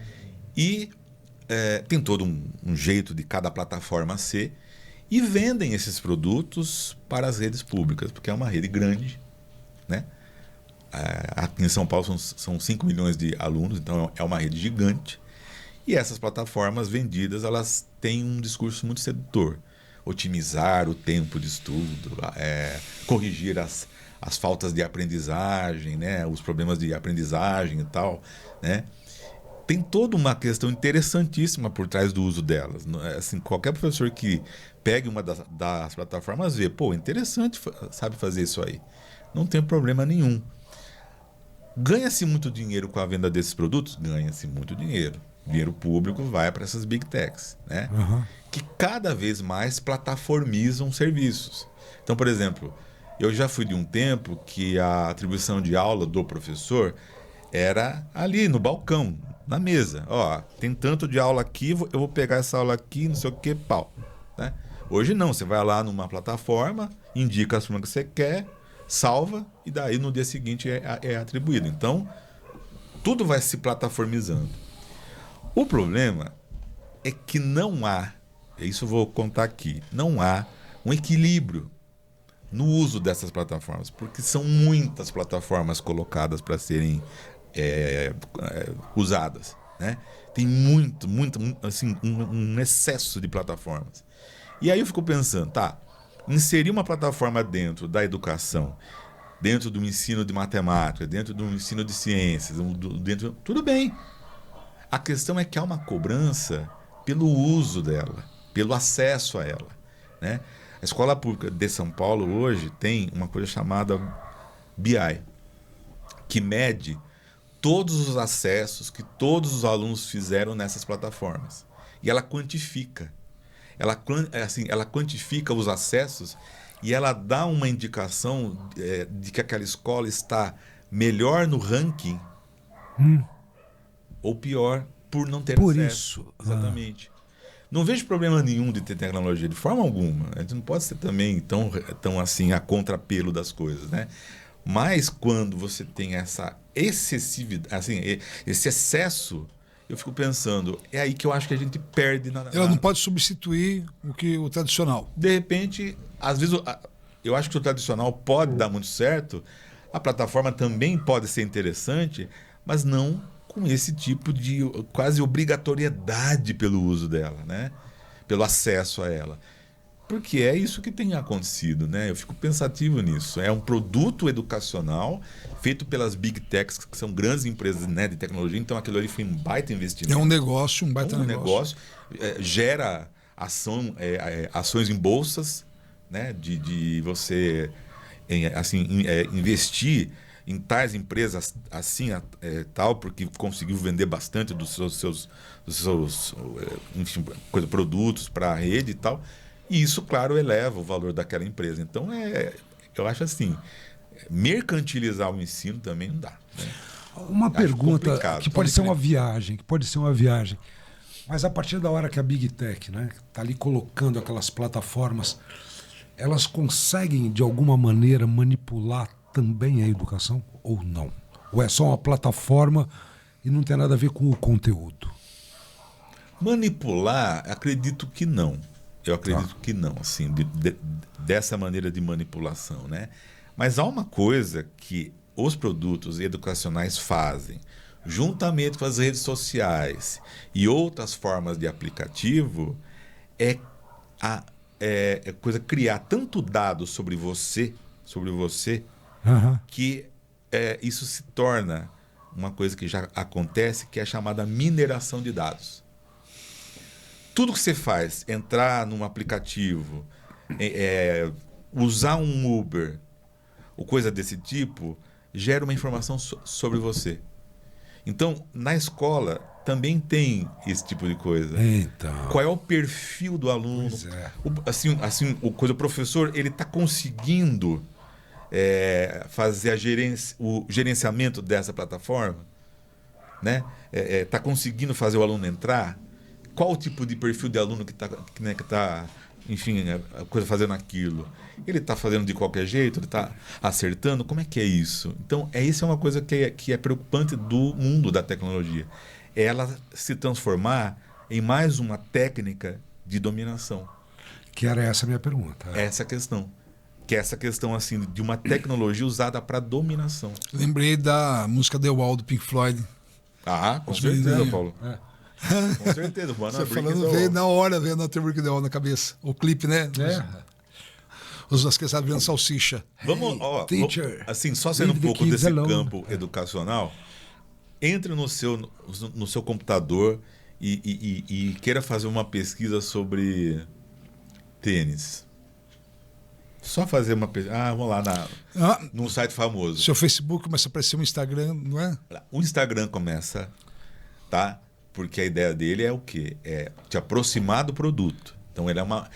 e tem todo um jeito de cada plataforma ser e vendem esses produtos para as redes públicas, porque é uma rede grande, né? Aqui em São Paulo são 5 milhões de alunos, então é uma rede gigante. E essas plataformas vendidas, elas têm um discurso muito sedutor. Otimizar o tempo de estudo, corrigir as faltas de aprendizagem, né? Os problemas de aprendizagem e tal, né? Tem toda uma questão interessantíssima por trás do uso delas. Assim, qualquer professor que pegue uma das plataformas vê, interessante, sabe fazer isso aí. Não tem problema nenhum. Ganha-se muito dinheiro com a venda desses produtos? Ganha-se muito dinheiro. Dinheiro público vai para essas Big Techs, né? Que cada vez mais plataformizam serviços. Então, por exemplo, eu já fui de um tempo que a atribuição de aula do professor era ali no balcão, na mesa. Tem tanto de aula aqui, eu vou pegar essa aula aqui, não sei o que, pau. Né? Hoje não, você vai lá numa plataforma, indica a turma que você quer, salva e daí no dia seguinte é atribuído. Então, tudo vai se plataformizando. O problema é que não há, isso eu vou contar aqui, não há um equilíbrio no uso dessas plataformas, porque são muitas plataformas colocadas para serem usadas, né? Tem muito assim, um excesso de plataformas. E aí eu fico pensando, inserir uma plataforma dentro da educação, dentro do ensino de matemática, dentro do ensino de ciências, tudo bem. A questão é que há uma cobrança pelo uso dela, pelo acesso a ela, né? A Escola Pública de São Paulo hoje tem uma coisa chamada BI, que mede todos os acessos que todos os alunos fizeram nessas plataformas. E ela quantifica. Ela quantifica os acessos e ela dá uma indicação de que aquela escola está melhor no ranking ou pior por não ter por acesso. Isso. Exatamente. Não vejo problema nenhum de ter tecnologia, de forma alguma. A gente não pode ser também tão assim a contrapelo das coisas, né? Mas quando você tem essa excessividade, assim, esse excesso, eu fico pensando, é aí que eu acho que a gente perde Ela não pode substituir o tradicional. De repente, às vezes, eu acho que o tradicional pode dar muito certo, a plataforma também pode ser interessante, mas não com esse tipo de quase obrigatoriedade pelo uso dela, né? Pelo acesso a ela. Porque é isso que tem acontecido, né? Eu fico pensativo nisso. É um produto educacional feito pelas Big Techs, que são grandes empresas, né, de tecnologia. Então aquilo ali foi um baita investimento. É um negócio, um baita negócio. Gera ações em bolsas, né? De você investir em tais empresas assim, tal, porque conseguiu vender bastante dos seus enfim, produtos para a rede e tal. E isso, claro, eleva o valor daquela empresa. Então, eu acho assim, mercantilizar o ensino também não dá. Né? Uma pergunta que pode ser uma viagem, mas a partir da hora que a Big Tech, né, está ali colocando aquelas plataformas, elas conseguem, de alguma maneira, manipular também a educação ou não? Ou é só uma plataforma e não tem nada a ver com o conteúdo? Manipular, acredito que não. Eu acredito que não, assim, dessa maneira de manipulação, né? Mas há uma coisa que os produtos educacionais fazem, juntamente com as redes sociais e outras formas de aplicativo, é criar tanto dado sobre você, que isso se torna uma coisa que já acontece, que é a chamada mineração de dados. Tudo que você faz, entrar num aplicativo, usar um Uber, ou coisa desse tipo, gera uma informação sobre você. Então, na escola, também tem esse tipo de coisa. Então. Qual é o perfil do aluno? Pois é. O professor, ele está conseguindo fazer o gerenciamento dessa plataforma? Né? Está conseguindo fazer o aluno entrar? Qual o tipo de perfil de aluno que está, enfim, a coisa fazendo aquilo? Ele está fazendo de qualquer jeito? Ele está acertando? Como é que é isso? Então, isso é uma coisa que é preocupante do mundo da tecnologia. É ela se transformar em mais uma técnica de dominação. Que era essa a minha pergunta. Essa questão. Que é essa questão assim, de uma tecnologia usada para dominação. Lembrei da música The Wall do Pink Floyd. Com certeza, Paulo. Com certeza, mano. Você falando, veio na hora, veio na Brick the Wall na cabeça. O clipe, né? As crianças vendo salsicha. Vamos, assim, só sendo um pouco desse campo educacional, entre no seu computador e queira fazer uma pesquisa sobre tênis. Só fazer uma pesquisa. Vamos lá num site famoso. Seu Facebook começa a aparecer um Instagram, não é? O Instagram começa, tá? Porque a ideia dele é o quê? É te aproximar do produto. Então ele é um Mas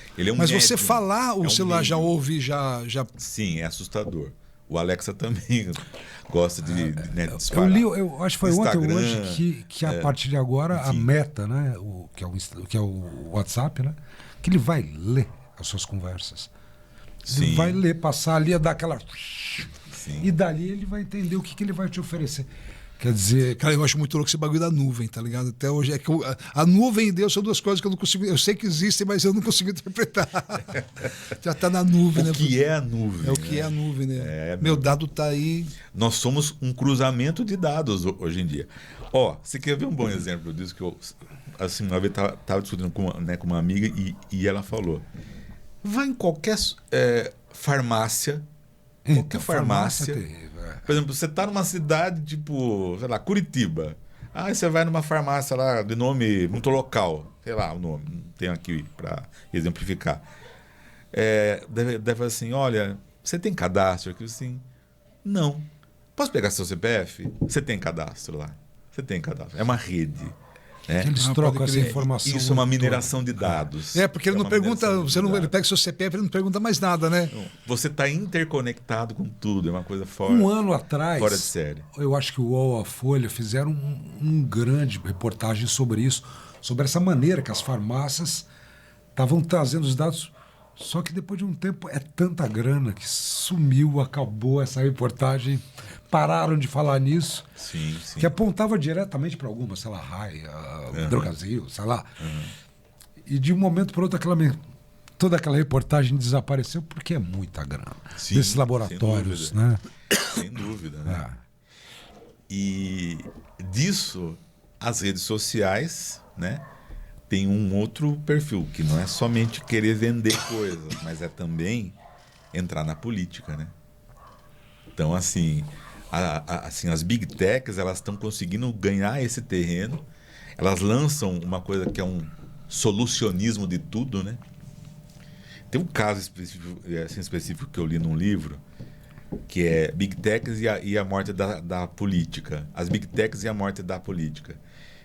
médium, você falar, o celular já médium. ouve, já... Sim, é assustador. O Alexa também gosta de disparar. Eu acho que foi Instagram, ontem ou hoje que a partir de agora a Meta, né, que é o WhatsApp, né, que ele vai ler as suas conversas. Sim. Ele vai ler, passar ali, dar aquela... Sim. E dali ele vai entender o que ele vai te oferecer. Quer dizer... Cara, eu acho muito louco esse bagulho da nuvem, tá ligado? Até hoje é que a nuvem e Deus são duas coisas que eu não consigo... Eu sei que existem, mas eu não consigo interpretar. Já tá na nuvem, né? O que é a nuvem? É o que é a nuvem, né? Meu dado tá aí. Nós somos um cruzamento de dados hoje em dia. Você quer ver um bom exemplo disso? Que eu, assim, uma vez estava discutindo com uma amiga e ela falou: vai em qualquer farmácia. Qualquer farmácia. Por exemplo, você está numa cidade tipo, sei lá, Curitiba. Aí você vai numa farmácia lá de nome muito local. Sei lá o nome, não tenho aqui para exemplificar. Deve falar assim: olha, você tem cadastro aqui? Assim, não. Posso pegar seu CPF? Você tem cadastro lá. Você tem cadastro. É uma rede. Eles trocam essa informação. Isso é uma mineração de dados. Porque ele não pergunta, ele pega seu CPF, ele não pergunta mais nada, né? Você está interconectado com tudo, é uma coisa fora. Um ano atrás, fora de série. Eu acho que o UOL, a Folha fizeram um grande reportagem sobre isso, sobre essa maneira que as farmácias estavam trazendo os dados. Só que depois de um tempo é tanta grana que sumiu, acabou essa reportagem, pararam de falar nisso, sim. Que apontava diretamente para alguma, sei lá, Raia, Drogazil, sei lá. E de um momento para outro toda aquela reportagem desapareceu porque é muita grana. Sim, desses laboratórios, sem né? Sem dúvida, né? E disso, as redes sociais, né, tem um outro perfil, que não é somente querer vender coisa, mas é também entrar na política, né? Então, assim, assim, as big techs, elas estão conseguindo ganhar esse terreno. Elas lançam uma coisa que é um solucionismo de tudo, né? Tem um caso específico que eu li num livro, que é Big Techs e a morte da política. As Big Techs e a morte da política.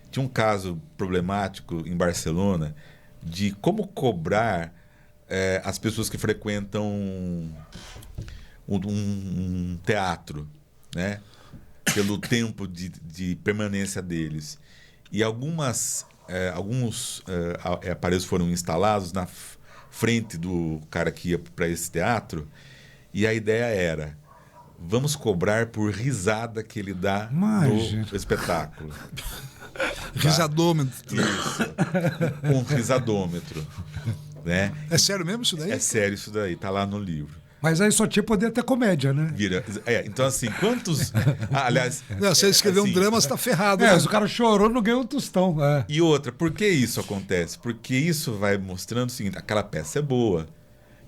Tinha um caso problemático em Barcelona de como cobrar as pessoas que frequentam um teatro, né? Pelo tempo de permanência deles. E alguns aparelhos foram instalados na frente do cara que ia para esse teatro, e a ideia era: vamos cobrar por risada que ele dá no espetáculo. Risadômetro. Isso. Um risadômetro. Né? É sério mesmo isso daí? É sério isso daí, tá lá no livro. Mas aí só tinha poder ter comédia, né? Então, assim, quantos. Aliás. Não, se ele escrever assim, um drama, você tá ferrado. Mas o cara chorou, não ganhou um tostão. E outra, por que isso acontece? Porque isso vai mostrando o seguinte: aquela peça é boa.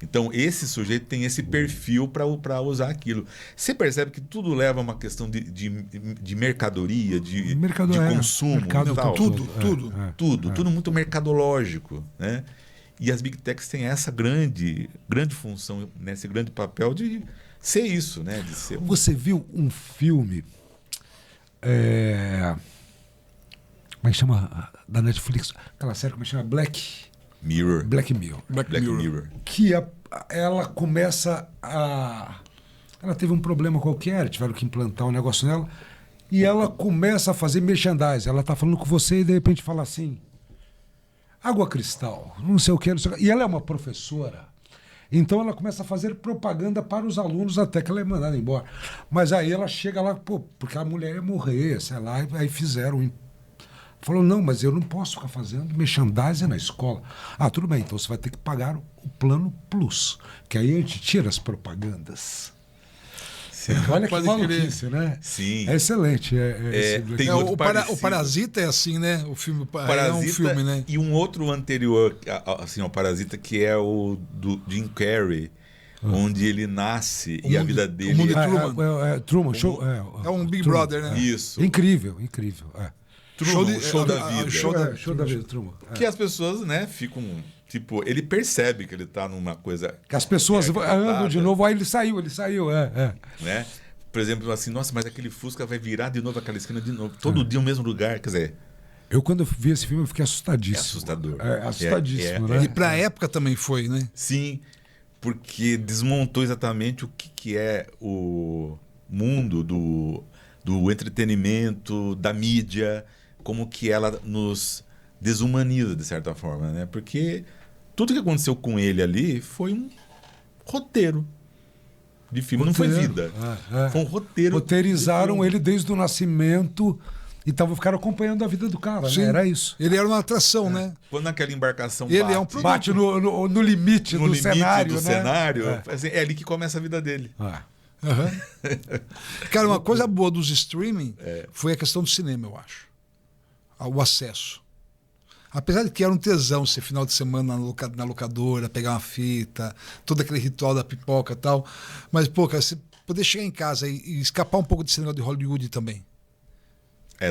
Então, esse sujeito tem esse perfil para usar aquilo. Você percebe que tudo leva a uma questão de mercadoria, de consumo. Mercado, e tal. Tudo. Muito mercadológico, né? E as Big Techs têm essa grande função, né? Esse grande papel de ser isso, né? De ser Você viu um filme... como é que chama? Da Netflix. Aquela série, como é que chama? Black Mirror. Black Mirror. Que ela começa a... Ela teve um problema qualquer, tiveram que implantar um negócio nela, e ela começa a fazer merchandising. Ela está falando com você e de repente fala assim: água cristal, não sei o que, não sei o que. E ela é uma professora. Então ela começa a fazer propaganda para os alunos até que ela é mandada embora. Mas aí ela chega lá, porque a mulher ia morrer, sei lá, e aí fizeram. Falou: não, mas eu não posso ficar fazendo merchandising na escola. Ah, tudo bem, então você vai ter que pagar o plano Plus, que aí a gente tira as propagandas. Sim. Olha que maluquice, né? Sim. É excelente. Tem outro o Parasita é assim, né? O filme Parasita é um filme, né? E um outro anterior, assim, ao Parasita, que é o do Jim Carrey, onde ele nasce e a vida dele... O mundo de Truman. Truman Show. É um Big Truman, Brother, né? Isso. Incrível. Truman, show da vida. Show da vida, Truman. Que as pessoas, né, ficam... Tipo, ele percebe que ele tá numa coisa... Que as pessoas andam de novo, aí ele saiu. Né? Por exemplo, assim, nossa, mas aquele Fusca vai virar de novo aquela esquina de novo. Todo dia no mesmo lugar, quer dizer... Eu, quando eu vi esse filme, eu fiquei assustadíssimo. É assustador. Assustadíssimo, né? E pra época também foi, né? Sim, porque desmontou exatamente o que é o mundo do entretenimento, da mídia, como que ela nos desumaniza, de certa forma, né? Porque tudo que aconteceu com ele ali foi um roteiro de filme, não foi vida. Foi um roteiro. Roteirizaram ele desde o nascimento e ficaram acompanhando a vida do cara, né? Era isso. Ele era uma atração, né? Quando aquela embarcação ele é um produto. Bate no limite do cenário, né? Assim, é ali que começa a vida dele. Cara, uma coisa boa dos streaming foi a questão do cinema, eu acho. O acesso. Apesar de que era um tesão ser final de semana na locadora, pegar uma fita, todo aquele ritual da pipoca e tal. Mas, pô, cara, você poder chegar em casa e escapar um pouco desse negócio de Hollywood também.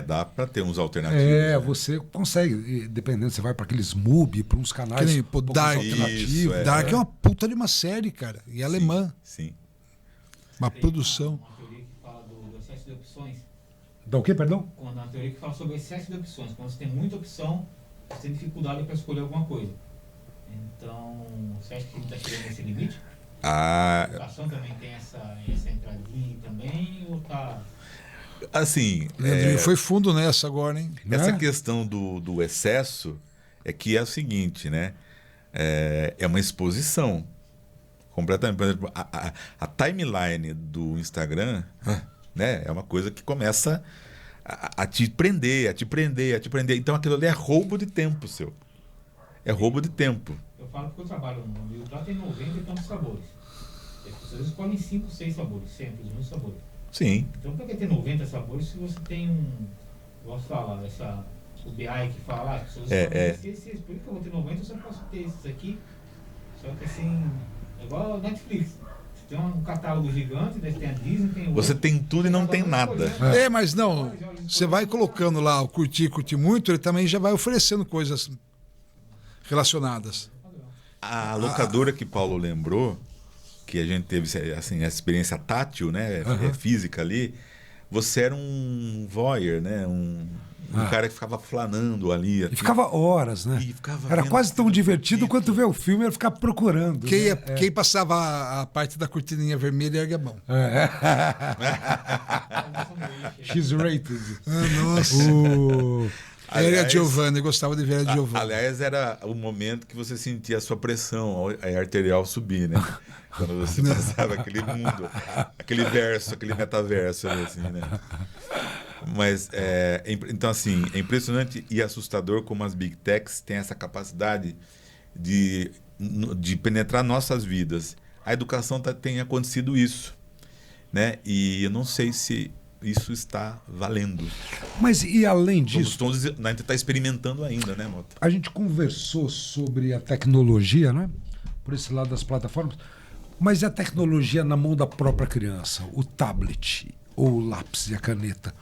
Dá pra ter uns alternativos. Você consegue, dependendo, você vai para aqueles MUBI, para uns canais. Que nem, Dark. Isso, Dark é uma puta de uma série, cara. E é alemã. Sim. Uma produção. Uma teoria que fala do excesso de opções. Dá o quê, perdão? Uma teoria que fala sobre excesso de opções. Quando você tem muita opção, você tem dificuldade para escolher alguma coisa. Então, você acha que ele está chegando nesse limite? A educação também tem essa entradinha também, ou tá... Assim... Leandrinho foi fundo nessa agora, hein? Essa questão do excesso é que é o seguinte, né? É uma exposição. Completamente. Por exemplo, a timeline do Instagram, né, é uma coisa que começa a te prender, a te prender. Então aquilo ali é roubo de tempo seu. É roubo de tempo. Eu falo porque eu trabalho no YouTube, lá tem 90 e tantos sabores. As pessoas escolhem 5, 6 sabores, sempre os mesmos sabores. Sim. Então, para que ter 90 sabores se você tem posso falar, o BI que fala, por que eu vou ter 90, eu só posso ter esses aqui. Só que assim, é igual a Netflix. Você tem um catálogo gigante, daí tem a Disney, tem o... Você tem tudo e não tem nada. Mas não, você vai colocando lá o curtir muito, ele também já vai oferecendo coisas relacionadas. A locadora que Paulo lembrou, que a gente teve assim, essa experiência tátil, né, física ali, você era um voyeur, né, um cara que ficava flanando ali. E ficava horas, né? Era quase tão divertido quanto ver o filme, era ficar procurando. Quem passava a parte da cortininha vermelha era Gabão. X-rated. Nossa. Vera Giovanni, gostava de Vera Giovanni. Aliás, era o momento que você sentia a sua pressão arterial subir, né? Quando você passava aquele mundo, aquele metaverso, assim, né? Mas, então, assim, é impressionante e assustador como as Big Techs têm essa capacidade de penetrar nossas vidas. A educação tem acontecido isso, né? E eu não sei se isso está valendo. Mas, e além disso... A gente está experimentando ainda, né, Mota? A gente conversou sobre a tecnologia, né? Por esse lado das plataformas. Mas e a tecnologia na mão da própria criança? O tablet, ou o lápis e a caneta.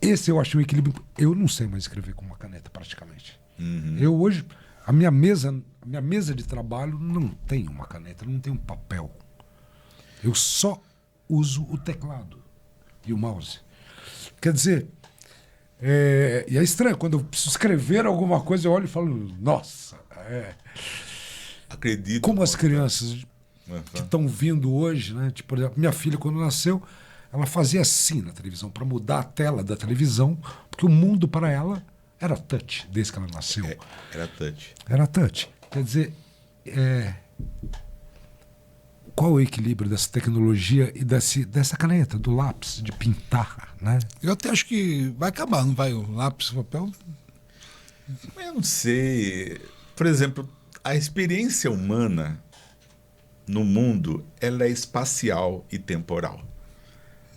Esse eu acho um equilíbrio. Eu não sei mais escrever com uma caneta, praticamente. Eu hoje, a minha mesa de trabalho não tem uma caneta, não tem um papel. Eu só uso o teclado e o mouse. Quer dizer, e é estranho, quando eu preciso escrever alguma coisa, eu olho e falo, nossa, acredito. Como as crianças que estão vindo hoje, né? Tipo, por exemplo, minha filha, quando nasceu, ela fazia assim na televisão, para mudar a tela da televisão, porque o mundo para ela era touch, desde que ela nasceu. Era touch. Era touch. Quer dizer, qual o equilíbrio dessa tecnologia e dessa caneta, do lápis, de pintar, né? Eu até acho que vai acabar, não vai? O lápis, o papel... Eu não sei. Por exemplo, a experiência humana no mundo, ela é espacial e temporal.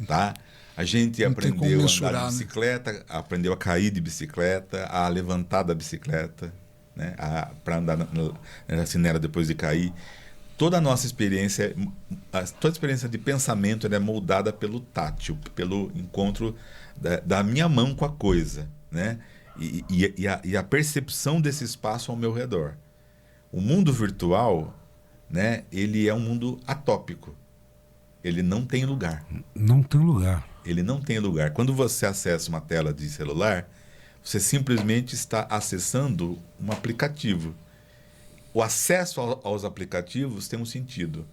Tá? A gente aprendeu a andar de bicicleta, aprendeu a cair de bicicleta, a levantar da bicicleta, né? Para andar na cinera depois de cair. Toda a nossa experiência, toda a experiência de pensamento, ela é moldada pelo tátil, pelo encontro da minha mão com a coisa, né? E a percepção desse espaço ao meu redor. O mundo virtual, né, ele é um mundo atópico. Ele não tem lugar. Não tem lugar. Ele não tem lugar. Quando você acessa uma tela de celular, você simplesmente está acessando um aplicativo. O acesso aos aplicativos tem um sentido.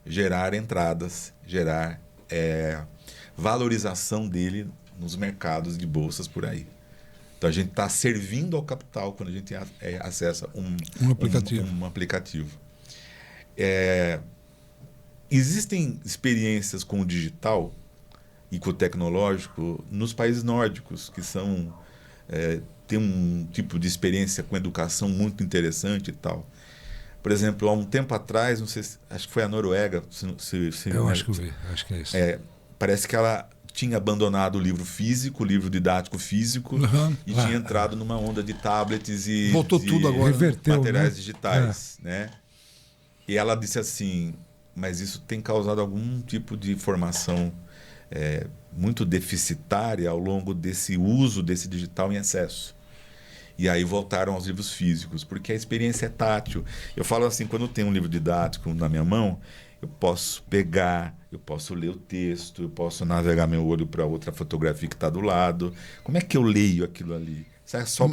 Gerar entradas, gerar valorização dele nos mercados de bolsas por aí. Então, a gente está servindo ao capital quando a gente acessa um aplicativo. Existem experiências com o digital e com o tecnológico nos países nórdicos, que têm um tipo de experiência com educação muito interessante e tal. Por exemplo, há um tempo atrás, não sei, acho que foi a Noruega. Eu acho que eu vi, acho que é isso. Parece que ela tinha abandonado o livro físico, o livro didático físico, e tinha entrado numa onda de tablets e voltou tudo agora, materiais digitais, né? E ela disse assim, mas isso tem causado algum tipo de formação muito deficitária ao longo desse uso desse digital em excesso. E aí voltaram aos livros físicos, porque a experiência é tátil. Eu falo assim, quando eu tenho um livro didático na minha mão, eu posso pegar, eu posso ler o texto, eu posso navegar meu olho para outra fotografia que está do lado. Como é que eu leio aquilo ali?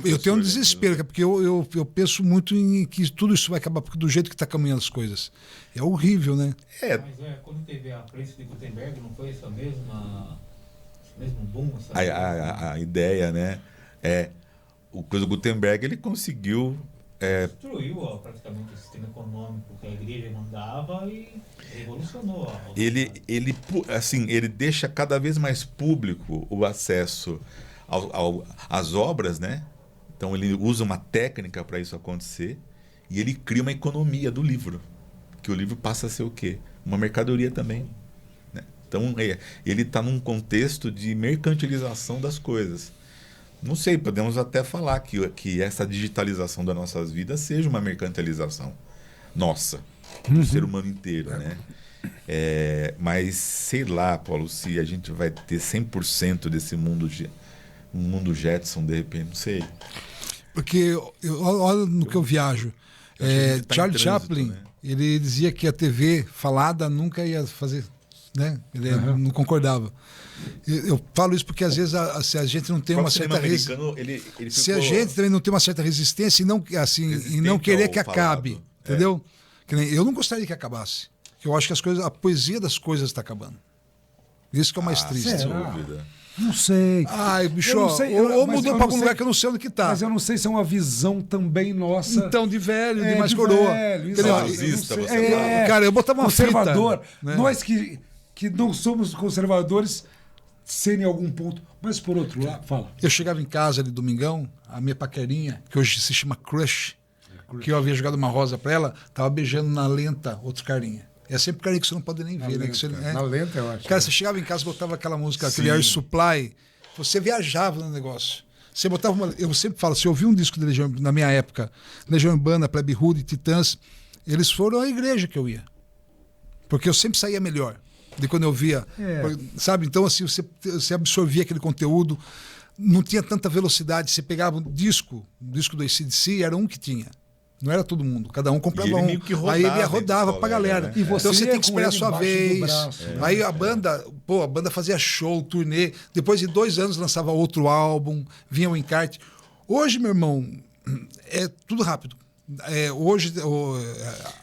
Eu tenho um desespero, porque eu penso muito em que tudo isso vai acabar, porque do jeito que está caminhando as coisas. É horrível, né? Mas quando teve a prensa de Gutenberg, não foi esse mesmo boom? A ideia, né? O Gutenberg, ele conseguiu... destruiu praticamente o sistema econômico que a igreja mandava e revolucionou. Ele deixa cada vez mais público o acesso às obras, né? Então ele usa uma técnica para isso acontecer e ele cria uma economia do livro, que o livro passa a ser o quê? Uma mercadoria também, né? Então ele está num contexto de mercantilização das coisas. Não sei, podemos até falar que essa digitalização das nossas vidas seja uma mercantilização nossa, do ser humano inteiro, né? Mas sei lá, Paulo, se a gente vai ter 100% desse mundo Jetson, de repente, não sei. Porque, olha no que eu viajo. Charlie Chaplin, né? Ele dizia que a TV falada nunca ia fazer, né? Ele não concordava. Eu falo isso porque às vezes se a gente não tem uma certa se a gente também não tem uma certa resistência e não querer que acabe, entendeu? Que nem, eu não gostaria que acabasse. Eu acho que a poesia das coisas está acabando. Isso que é o mais triste. Sem dúvida. Não sei. Ai, bicho, ou mudou para algum lugar que eu não sei onde que tá. Mas eu não sei se é uma visão também nossa. Então, de velho, de mais coroa. Cara, eu botava uma conservador. fita, né? Nós que não somos conservadores, sem algum ponto. Mas por outro lado, fala. Eu chegava em casa ali domingão, a minha paquerinha, que hoje se chama Crush, que eu havia jogado uma rosa para ela, tava beijando na lenta outro carinha. É sempre carinha que você não pode nem ver, né? Na lenta, eu acho. Cara, você chegava em casa, botava aquela música, aquele Air Supply, você viajava no negócio. Você botava eu sempre falo, se eu ouvi um disco de Legião, na minha época, Legião Urbana, Plebe Rude, Titãs, eles foram à igreja que eu ia. Porque eu sempre saía melhor de quando eu via. Sabe? Então, assim, você absorvia aquele conteúdo, não tinha tanta velocidade. Você pegava o disco do AC/DC, era um que tinha. Não era todo mundo, cada um comprava um. Aí ele rodava pra galera. Né? Então você tem que esperar a sua vez. Aí a banda fazia show, turnê. Depois de 2 anos lançava outro álbum, vinha o encarte. Hoje, meu irmão, é tudo rápido. Hoje,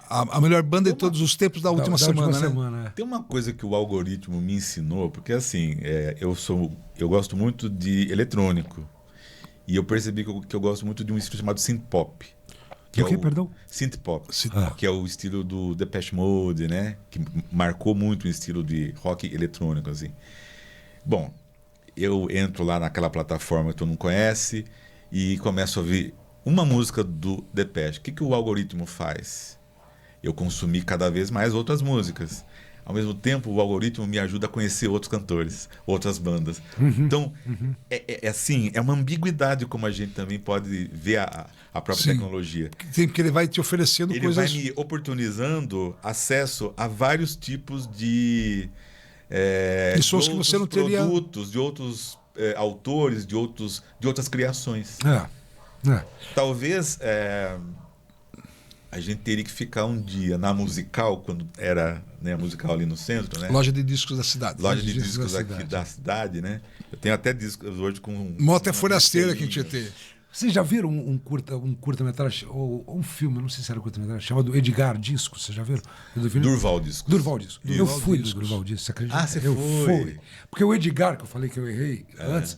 a melhor banda de todos os tempos da última semana. Né? Tem uma coisa que o algoritmo me ensinou, porque assim, eu gosto muito de eletrônico. E eu percebi que eu gosto muito de um estilo chamado synth pop. Perdão? Synth pop, que é o estilo do Depeche Mode, né? Que marcou muito o estilo de rock eletrônico, assim. Bom, eu entro lá naquela plataforma que tu não conhece e começo a ouvir uma música do Depeche. O que o algoritmo faz? Eu consumi cada vez mais outras músicas. Ao mesmo tempo, o algoritmo me ajuda a conhecer outros cantores, outras bandas. Então, assim, é uma ambiguidade como a gente também pode ver a própria tecnologia. Sim, porque ele vai te oferecendo coisas... Ele vai me oportunizando acesso a vários tipos de pessoas que você não teria... produtos, de outros autores, de outras criações. Talvez... a gente teria que ficar um dia na Musical, quando era, né, a Musical ali no centro, né? Loja de discos da cidade. Loja de discos aqui da cidade, né? Eu tenho até discos hoje com... Moto é forasteira que a gente ia ter. Vocês já viram um curta-metragem, ou um filme, não sei se era curta-metragem, chamado Edgar Discos, vocês já viram? Durval Discos. Durval Discos. Eu fui do Durval Discos, você acredita? Ah, você foi? Porque o Edgar, que eu falei que eu errei antes...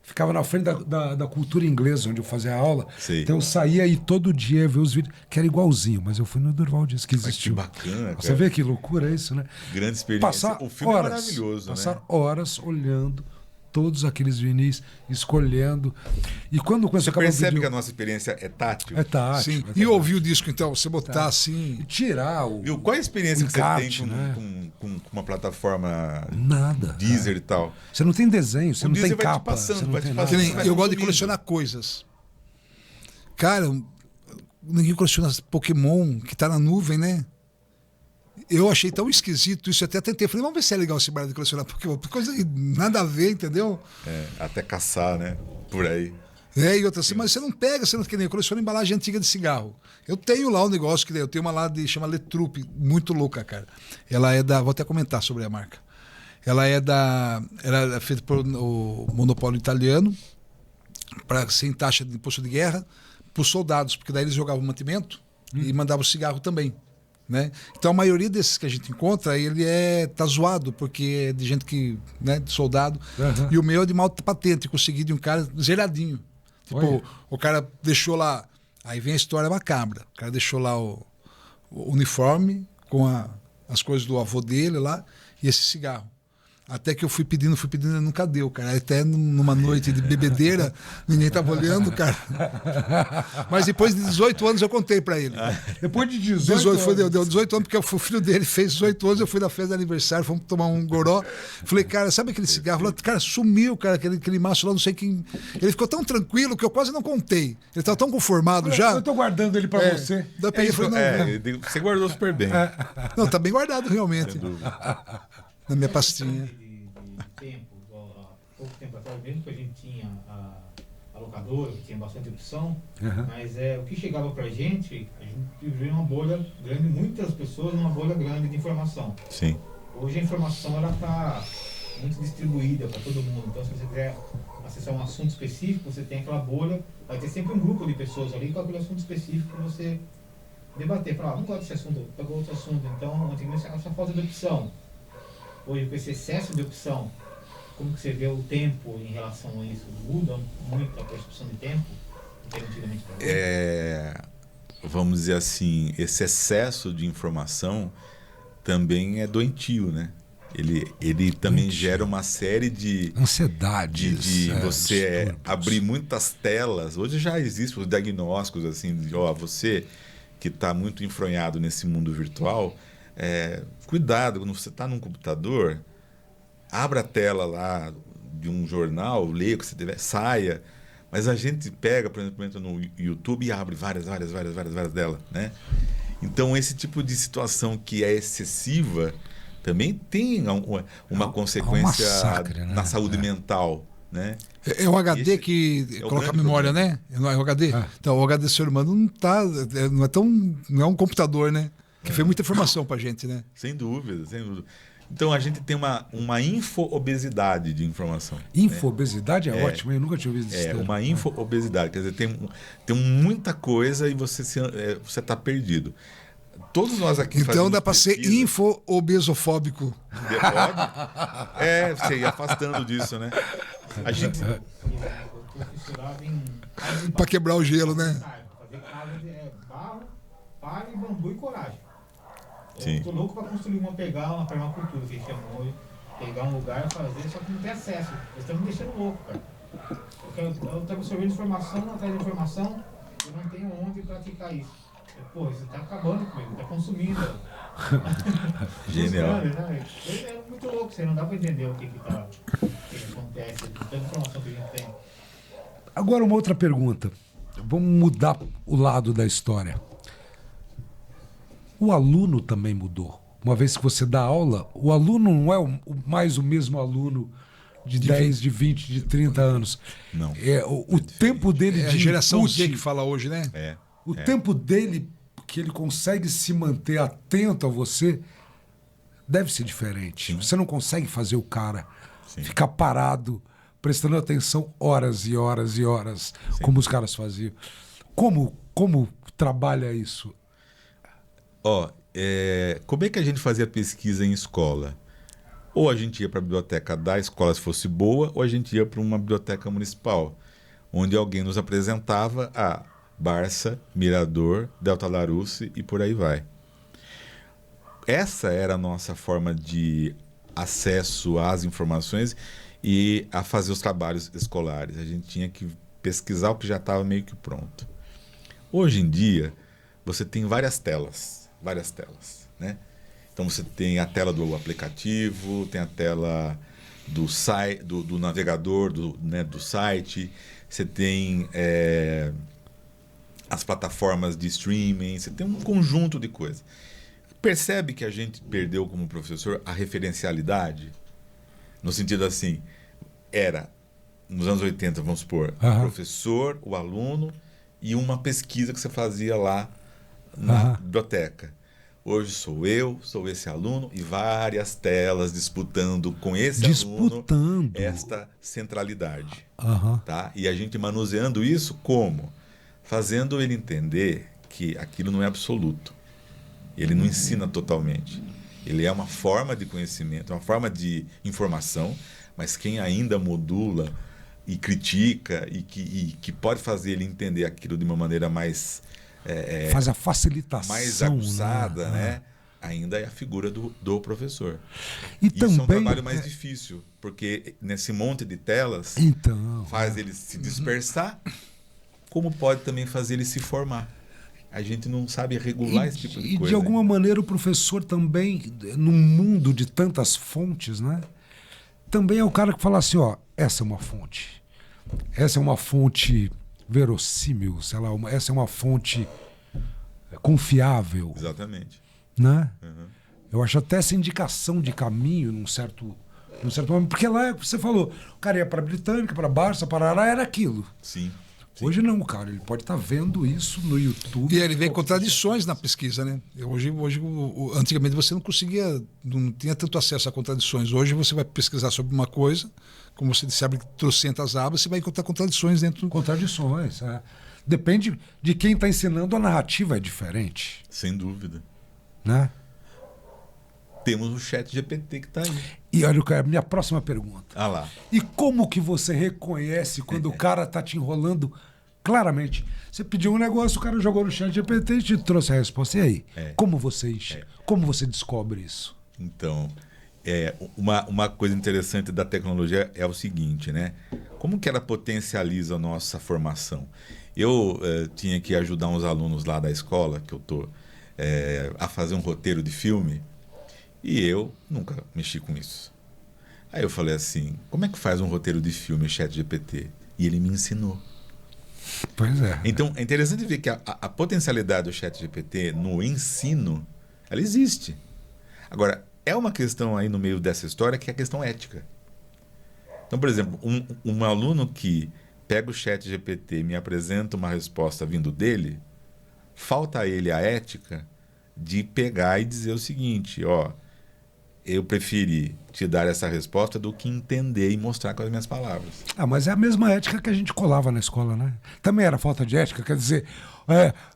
Ficava na frente da cultura inglesa, onde eu fazia aula. Sim. Então eu saía e todo dia ver os vídeos, que era igualzinho, mas eu fui no Durval Discos, que existiu. Mas que bacana, cara. Você vê que loucura é isso, né? Grande experiência. O filme é maravilhoso, passar horas olhando todos aqueles vinis, escolhendo. E quando você percebe que a nossa experiência é tátil? É tátil. Sim. E ouvir o disco, então, você botar assim... E tirar o... Viu? Qual a experiência que encarte, você tem com uma plataforma... Nada. Deezer e tal? Você não tem desenho, você não tem vai capa. Te passando, vai te passando, eu gosto de colecionar coisas. Cara, ninguém coleciona Pokémon, que tá na nuvem, né? Eu achei tão esquisito isso, até tentei. Falei, vamos ver se é legal esse bar de colecionar Pokémon. Coisa que nada a ver, entendeu? Até caçar, né? Por aí. E outra assim, mas você não pega, você não quer nem. Eu coleciono embalagem antiga de cigarro. Eu tenho lá um negócio que eu tenho uma lá chama Letrup, muito louca, cara. Ela é da. Vou até comentar sobre a marca. Ela é feita por o monopólio italiano, sem taxa de imposto de guerra, por soldados, porque daí eles jogavam mantimento e mandavam cigarro também. Né? Então a maioria desses que a gente encontra, ele tá zoado, porque é de gente que, né, de soldado. E o meu é de mal patente, consegui de um cara zeradinho. Tipo, o cara deixou lá, aí vem a história macabra. O cara deixou lá o uniforme com as coisas do avô dele lá e esse cigarro. Até que eu fui pedindo, e nunca deu, cara. Até numa noite de bebedeira, ninguém tava olhando, cara. Mas depois de 18 anos eu contei pra ele. Depois de 18 anos. Deu 18 anos, porque o filho dele fez 18 anos, eu fui na festa de aniversário, fomos tomar um goró. Falei, cara, sabe aquele cigarro? Falei, cara, sumiu, cara, aquele maço lá, não sei quem. Ele ficou tão tranquilo que eu quase não contei. Ele tava tão conformado já. Eu tô guardando ele pra você. Você guardou super bem. Não, tá bem guardado, realmente. Na minha pastinha. Pouco tempo atrás, mesmo que a gente tinha a locadora, que tinha bastante opção, mas o que chegava pra gente, a gente vivia uma bolha grande, muitas pessoas numa bolha grande de informação. Sim. Hoje a informação ela está muito distribuída para todo mundo, então se você quiser acessar um assunto específico, você tem aquela bolha, vai ter sempre um grupo de pessoas ali com aquele assunto específico que você debater, falar, não gosto desse assunto, pegou outro assunto, então antigamente essa falta de opção. Hoje com esse excesso de opção, como que você vê o tempo em relação a isso? Muda muito a percepção de tempo? Vamos dizer assim, esse excesso de informação também é doentio, né? Ele também gera uma série de ansiedades, de você abrir muitas telas. Hoje já existem os diagnósticos assim, de você que está muito enfronhado nesse mundo virtual, cuidado quando você está num computador, abra a tela lá de um jornal, leia o que você tiver, saia. Mas a gente pega, por exemplo, entra no YouTube e abre várias delas, né? Então esse tipo de situação que é excessiva também tem uma consequência massacre, né? na saúde mental, né? É o HD que coloca a memória, problema, né? Não é o HD? Então o HD do ser humano não é um computador, né? Que fez muita informação pra gente, né? Sem dúvida, sem dúvida. Então a gente tem uma infoobesidade de informação. Infoobesidade é ótimo, eu nunca tinha ouvido isso. Uma infoobesidade, quer dizer, tem muita coisa e você está perdido. Todos nós aqui então dá para ser info-obesofóbico. Pode? Você ir afastando disso, né? A gente... Para quebrar o gelo, né? Fazer casa de barro, palha, bambu e coragem. Sim. Eu tô louco para construir pegar uma permacultura, que a gente chamou, pegar um lugar e fazer, só que não tem acesso. Eles estão me deixando louco, cara. Eu estou absorvendo informação atrás de informação, eu não tenho onde praticar isso. Pô, você está acabando comigo, está consumindo. Genial. É muito louco, você não dá para entender o que acontece, tanta informação que a gente tem. Agora uma outra pergunta. Vamos mudar o lado da história. O aluno também mudou. Uma vez que você dá aula, o aluno não é mais o mesmo aluno de 10, de 20, de 30 anos. Não. O tempo dele de a geração input, Z que fala hoje, né? O tempo dele, que ele consegue se manter atento a você, deve ser diferente. Sim. Você não consegue fazer o cara ficar parado, prestando atenção horas e horas e horas, como os caras faziam. Como trabalha isso? Como é que a gente fazia pesquisa em escola? Ou a gente ia para a biblioteca da escola se fosse boa, ou a gente ia para uma biblioteca municipal, onde alguém nos apresentava a Barça, Mirador, Delta Larousse e por aí vai. Essa era a nossa forma de acesso às informações e a fazer os trabalhos escolares. A gente tinha que pesquisar o que já estava meio que pronto. Hoje em dia, você tem várias telas, né? Então você tem a tela do aplicativo, tem a tela do site, do navegador, do site, você tem as plataformas de streaming, você tem um conjunto de coisas. Percebe que a gente perdeu como professor a referencialidade? No sentido assim, nos anos 80, vamos supor, o professor, o aluno e uma pesquisa que você fazia lá na biblioteca. Hoje sou esse aluno e várias telas disputando com esse aluno esta centralidade. Tá? E a gente manuseando isso como? Fazendo ele entender que aquilo não é absoluto. Ele não ensina totalmente. Ele é uma forma de conhecimento, uma forma de informação, mas quem ainda modula e critica e que pode fazer ele entender aquilo de uma maneira mais... faz a facilitação. Mais aguçada, né? ainda é a figura do professor. E isso também, é um trabalho mais difícil, porque nesse monte de telas faz ele se dispersar, como pode também fazer ele se formar. A gente não sabe regular esse tipo de coisa. E de alguma maneira o professor também, num mundo de tantas fontes, né? Também é o cara que fala assim, ó, essa é uma fonte. Essa é uma fonte verossímil, sei lá, essa é uma fonte confiável. Exatamente. Né? Uhum. Eu acho até essa indicação de caminho num certo momento, porque lá você falou, o cara ia para Britânica, para Barça, para Ará, era aquilo. Sim. Hoje não, cara, ele pode estar vendo isso no YouTube. E ele vê contradições na pesquisa, né? Antigamente você não conseguia, não tinha tanto acesso a contradições. Hoje você vai pesquisar sobre uma coisa, como você disse, abre trocentas abas, você vai encontrar contradições dentro. Contradições, é. Depende de quem está ensinando, a narrativa é diferente. Sem dúvida. Né? Temos o ChatGPT que está aí. E olha, a minha próxima pergunta. Ah lá. E como que você reconhece quando o cara tá te enrolando claramente? Você pediu um negócio, o cara jogou no ChatGPT e te trouxe a resposta. E aí? Como você como você descobre isso? Então, uma coisa interessante da tecnologia é o seguinte, né? Como que ela potencializa a nossa formação? Eu tinha que ajudar uns alunos lá da escola, que eu tô a fazer um roteiro de filme, e eu nunca mexi com isso. Aí eu falei assim, como é que faz um roteiro de filme ChatGPT? E ele me ensinou. Pois é. Então, é interessante ver que a potencialidade do ChatGPT no ensino, ela existe. Agora, é uma questão aí no meio dessa história que é a questão ética. Então, por exemplo, um aluno que pega o ChatGPT e me apresenta uma resposta vindo dele, falta a ele a ética de pegar e dizer o seguinte, ó, eu preferi te dar essa resposta do que entender e mostrar com as minhas palavras. Mas é a mesma ética que a gente colava na escola, né? Também era falta de ética, quer dizer,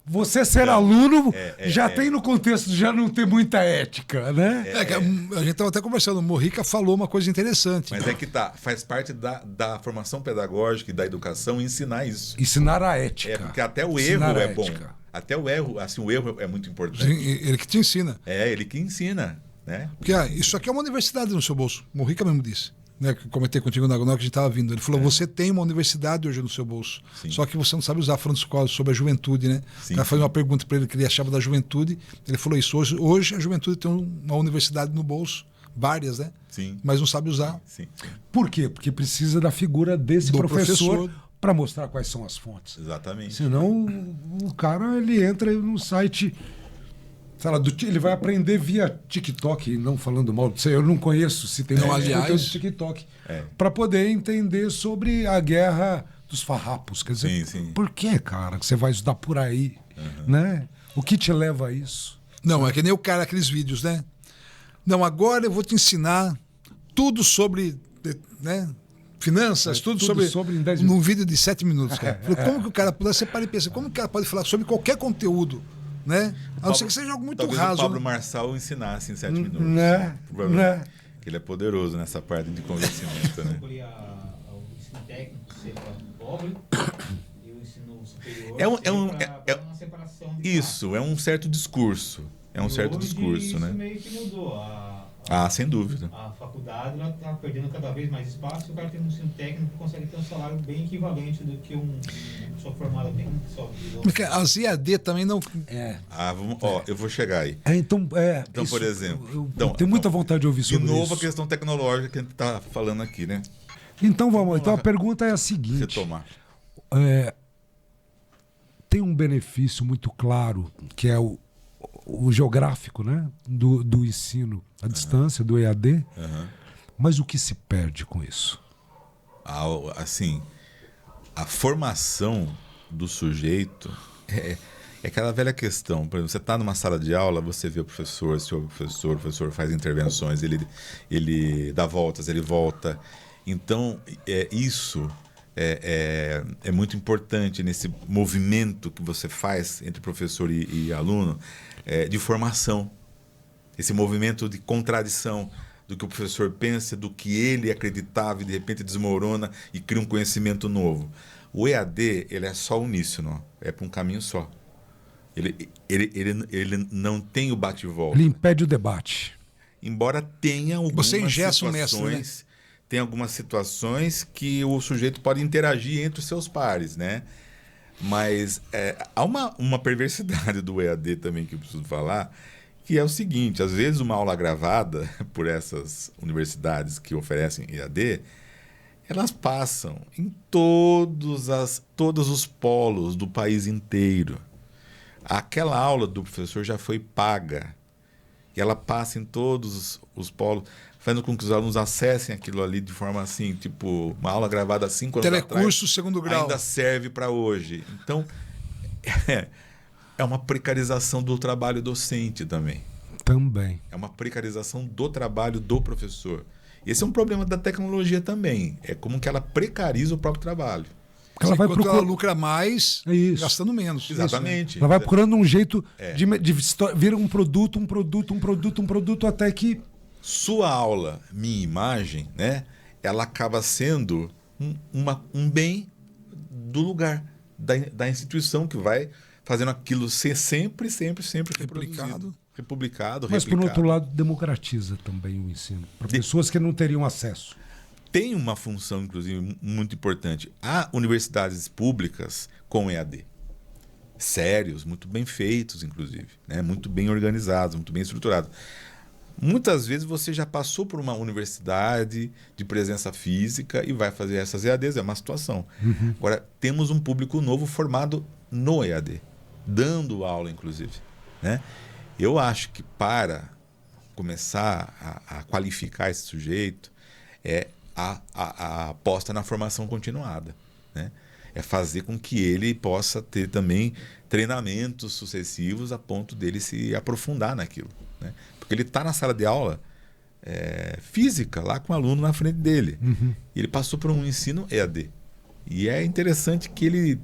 você ser aluno já tem no contexto de já não ter muita ética, né? A gente estava até conversando, o Morrica falou uma coisa interessante. Mas faz parte da formação pedagógica e da educação ensinar isso. Ensinar a ética. Porque até o erro é bom. Até o erro, assim, o erro é muito importante. Sim, ele que te ensina. Ele que ensina. Né? Porque isso aqui é uma universidade no seu bolso. Morrica mesmo disse. Né, que comentei contigo na hora que a gente estava vindo. Ele falou, você tem uma universidade hoje no seu bolso. Sim. Só que você não sabe usar, falando sobre a juventude, né? Sim, o cara fez uma pergunta para ele que ele achava da juventude. Ele falou isso. Hoje a juventude tem uma universidade no bolso, várias, né? Sim. Mas não sabe usar. Sim. Por quê? Porque precisa da figura desse professor para mostrar quais são as fontes. Exatamente. Senão o cara ele entra no site... ele vai aprender via TikTok, não falando mal de você, eu não conheço se tem conteúdo de TikTok, para poder entender sobre a guerra dos farrapos. Quer dizer, por que, cara, que você vai estudar por aí? Né? O que te leva a isso? Não, é que nem o cara, aqueles vídeos, né? Não, agora eu vou te ensinar tudo sobre, né? Finanças, tudo sobre em 10 minutos. Num vídeo de 7 minutos, cara. Como que o cara pode, você para e pensa, como que o cara pode falar sobre qualquer conteúdo? Né? A não ser que seja algo muito talvez raso. O Pablo Marçal ensinasse em 7 minutos. Ele é poderoso nessa parte de convencimento. Né? O ensino técnico seja pobre e o ensino superior uma separação de isso, é um certo discurso. É um certo discurso, né? Isso meio que mudou. Sem dúvida. A faculdade está perdendo cada vez mais espaço e o cara tem um ensino técnico que consegue ter um salário bem equivalente do que uma pessoa formada técnica só. Porque as IAD também não... eu vou chegar aí. Então, isso, por exemplo... Eu tenho muita vontade de ouvir sobre isso. De novo a questão tecnológica que a gente está falando aqui, né? Então vamos. Então a pergunta é a seguinte. Retomar. Tem um benefício muito claro, que é o geográfico, né? do ensino à distância, do EAD. Mas o que se perde com isso? Assim, a formação do sujeito é aquela velha questão. Por exemplo, você está numa sala de aula, você vê o professor, o professor faz intervenções, ele dá voltas, ele volta. Então, isso é muito importante nesse movimento que você faz entre professor e aluno, de formação. Esse movimento de contradição do que o professor pensa, do que ele acreditava e de repente desmorona e cria um conhecimento novo. O EAD, ele é só uníssono, é para um caminho só. Ele não tem o bate-volta. Ele impede o debate. Embora tenha algumas Você engessa situações, o mestre, né? tem algumas situações que o sujeito pode interagir entre os seus pares, né? Mas há uma perversidade do EAD também que eu preciso falar, que é o seguinte: às vezes uma aula gravada por essas universidades que oferecem EAD, elas passam em todos os polos do país inteiro. Aquela aula do professor já foi paga. E ela passa em todos os polos, fazendo com que os alunos acessem aquilo ali de forma assim, tipo, uma aula gravada há 5 anos atrás. Telecurso segundo grau. Ainda serve para hoje. Então, é uma precarização do trabalho docente também. Também. É uma precarização do trabalho do professor. Esse é um problema da tecnologia também. É como que ela precariza o próprio trabalho. Ela vai Enquanto ela lucra mais, gastando menos. Exatamente. Ela vai procurando um jeito de vir um produto, até que... Sua aula, minha imagem, né? Ela acaba sendo um bem do lugar, da instituição que vai fazendo aquilo ser sempre republicado. Mas, por outro lado, democratiza também o ensino. Para pessoas que não teriam acesso. Tem uma função, inclusive, muito importante. Há universidades públicas com EAD. Sérios, muito bem feitos, inclusive. Né? Muito bem organizados, muito bem estruturados. Muitas vezes você já passou por uma universidade de presença física e vai fazer essas EADs. É uma situação. Uhum. Agora, temos um público novo formado no EAD. Dando aula, inclusive. Né? Eu acho que para começar a qualificar esse sujeito a aposta na formação continuada, né? É fazer com que ele possa ter também treinamentos sucessivos a ponto dele se aprofundar naquilo, né? Porque ele está na sala de aula física, lá com o aluno na frente dele. Uhum. Ele passou por um ensino EAD. E é interessante que ele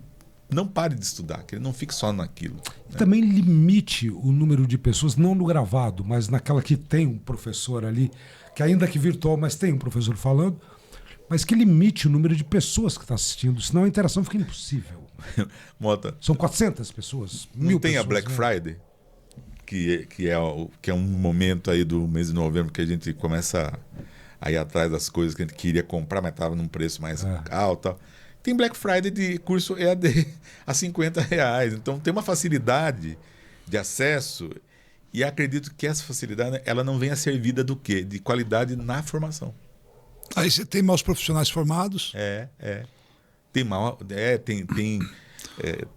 não pare de estudar, que ele não fique só naquilo. Né? Também limite o número de pessoas, não no gravado, mas naquela que tem um professor ali, que ainda que virtual, mas tem um professor falando, mas que limite o número de pessoas que está assistindo, senão a interação fica impossível. Mota, são 400 pessoas, 1000 não tem pessoas, a Black Friday, que é um momento aí do mês de novembro que a gente começa a ir atrás das coisas que a gente queria comprar, mas estava num preço mais alto. Tem Black Friday de curso EAD a R$50. Então tem uma facilidade de acesso. E acredito que essa facilidade ela não venha servida do quê? De qualidade na formação. Aí você tem maus profissionais formados. Tem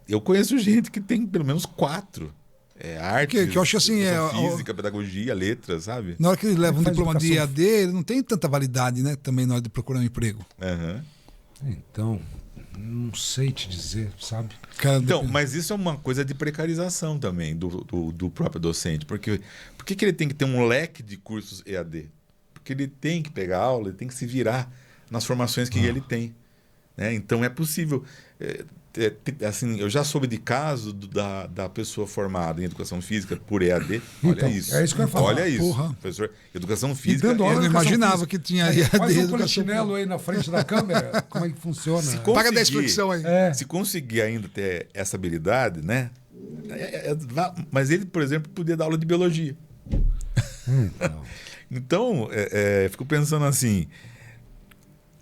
eu conheço gente que tem pelo menos 4. Artes, que eu acho assim, física, pedagogia, letras, sabe? Na hora que ele leva um diploma educação... de EAD, ele não tem tanta validade, né? Também na hora de procurar um emprego. Uhum. Então, não sei te dizer, sabe? Então, mas isso é uma coisa de precarização também do próprio docente. Por que ele tem que ter um leque de cursos EAD? Porque ele tem que pegar aula, ele tem que se virar nas formações que ele tem. Né? Então, é possível... assim, eu já soube de caso da pessoa formada em educação física por EAD. Olha então, isso. É isso que eu ia falar. Olha isso. Professor, educação física. Eu não imaginava que tinha EAD. Faz um polichinelo aí na frente da câmera. Como é que funciona? Paga 10 flexão aí. Se conseguir ainda ter essa habilidade, né? Mas ele, por exemplo, podia dar aula de biologia. Então, fico pensando assim,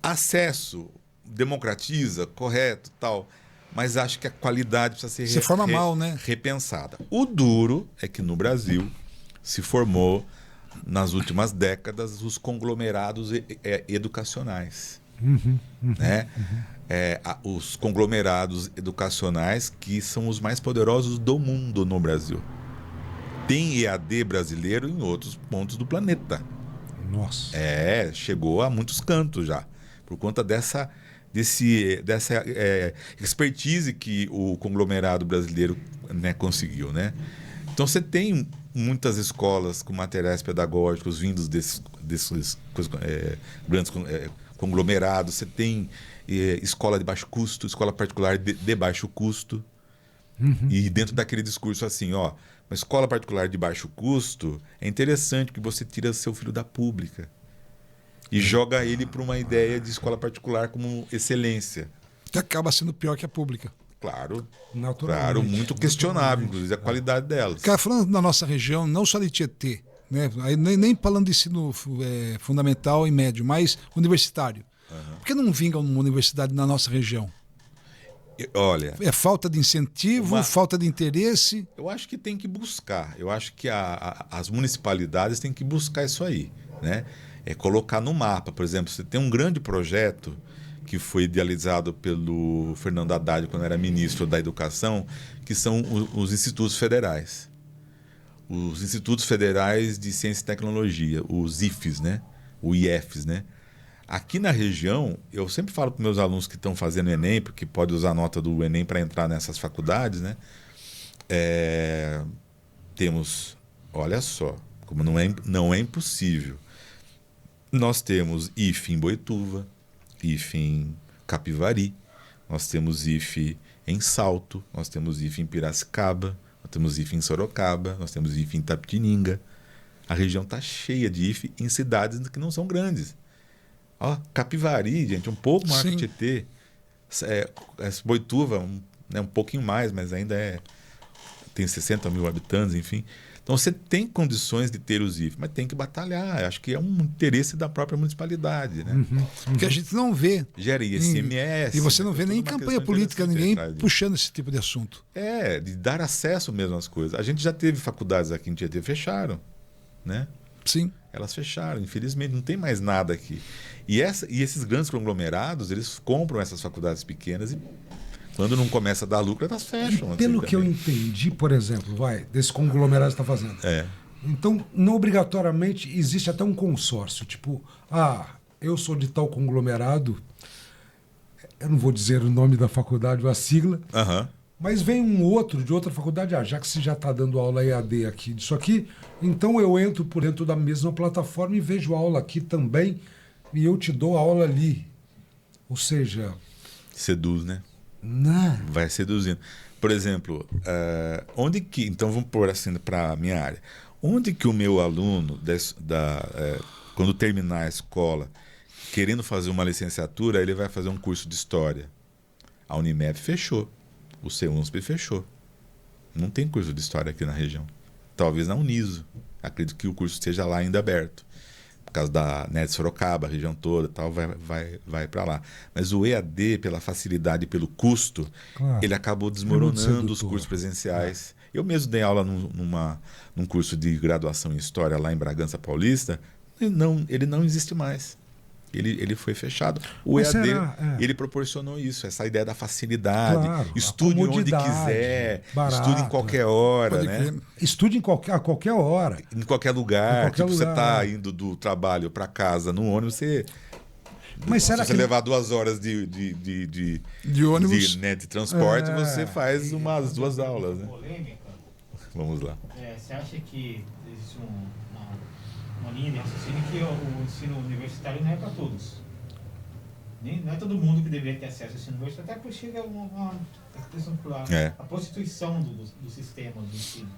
acesso democratiza, correto, tal, mas acho que a qualidade precisa ser repensada. O duro é que no Brasil se formou, nas últimas décadas, os conglomerados educacionais. Né? Os conglomerados educacionais que são os mais poderosos do mundo no Brasil. Tem EAD brasileiro em outros pontos do planeta. Nossa. Chegou a muitos cantos já, por conta dessa expertise que o conglomerado brasileiro, né, conseguiu, né? Então você tem muitas escolas com materiais pedagógicos vindos desses grandes conglomerados. Você tem escola de baixo custo, escola particular de baixo custo. E dentro daquele discurso assim, uma escola particular de baixo custo é interessante porque você tira seu filho da pública e joga ele para uma ideia de escola particular como excelência. Que acaba sendo pior que a pública. Claro, Naturalmente. claro, muito questionável, inclusive, a qualidade delas. Cara, falando da nossa região, não só de Tietê, né? Aí nem falando de ensino fundamental e médio, mas universitário. Por que não vinga uma universidade na nossa região? Olha, É falta de incentivo, falta de interesse? eu acho que tem que buscar. Eu acho que as municipalidades têm que buscar isso aí, né? É colocar no mapa. Por exemplo, você tem um grande projeto que foi idealizado pelo Fernando Haddad quando era ministro da Educação, que são os institutos federais. Os institutos federais de ciência e tecnologia, os IFES, né? O IFES, né? Aqui na região, eu sempre falo para meus alunos que estão fazendo Enem, porque pode usar a nota do Enem para entrar nessas faculdades, né? Temos, olha só, como não é impossível. Nós temos IFE em Boituva, IFE em Capivari, nós temos IFE em Salto, nós temos IFE em Piracicaba, nós temos IFE em Sorocaba, nós temos IFE em Itapetininga. A região está cheia de IFE em cidades que não são grandes. Ó, Capivari, gente, um pouco maior que Tietê. Boituva, um pouquinho mais, mas ainda tem 60 mil habitantes, enfim. Então você tem condições de ter os IFE, mas tem que batalhar. Acho que é um interesse da própria municipalidade, né? Porque a gente não vê. Gera ICMS. E você não vê nem em campanha política ninguém puxando esse tipo de assunto. De dar acesso mesmo às coisas. A gente já teve faculdades aqui em Tietê, fecharam, né? Sim. Elas fecharam, infelizmente, não tem mais nada aqui. E esses grandes conglomerados, eles compram essas faculdades pequenas e quando não começa a dar lucro, elas fecham. Pelo que eu entendi, por exemplo, desse conglomerado que está fazendo. Então, não obrigatoriamente existe até um consórcio. Tipo, eu sou de tal conglomerado, eu não vou dizer o nome da faculdade ou a sigla, mas vem um outro de outra faculdade, já que você já está dando aula EAD aqui disso aqui, então eu entro por dentro da mesma plataforma e vejo a aula aqui também e eu te dou a aula ali. Ou seja... Seduz, né? Não. Vai seduzindo. Por exemplo, então vamos pôr assim para a minha área. Onde que o meu aluno, quando terminar a escola, querendo fazer uma licenciatura, ele vai fazer um curso de História? A Unimep fechou. O CEUNSP fechou. Não tem curso de História aqui na região. Talvez na Uniso. Acredito que o curso esteja lá ainda aberto. Por causa da NET Sorocaba, a região toda, tal, vai para lá. Mas o EAD, pela facilidade e pelo custo, ele acabou desmoronando os cursos presenciais. Eu mesmo dei aula num curso de graduação em História lá em Bragança Paulista. Ele não existe mais. Ele foi fechado. O EAD, ele proporcionou isso, essa ideia da facilidade. Claro, estude onde quiser, estude em qualquer hora, né? Estude a qualquer hora. Em qualquer lugar. Você está indo do trabalho para casa no ônibus, se você levar 2 horas de ônibus, de transporte, você faz umas 2 aulas. Né? Polêmica. Vamos lá. Você acha que existe uma linha de raciocínio que o ensino universitário não é para todos? Não é todo mundo que deveria ter acesso ao ensino universitário, até porque chega a prostituição do sistema do ensino.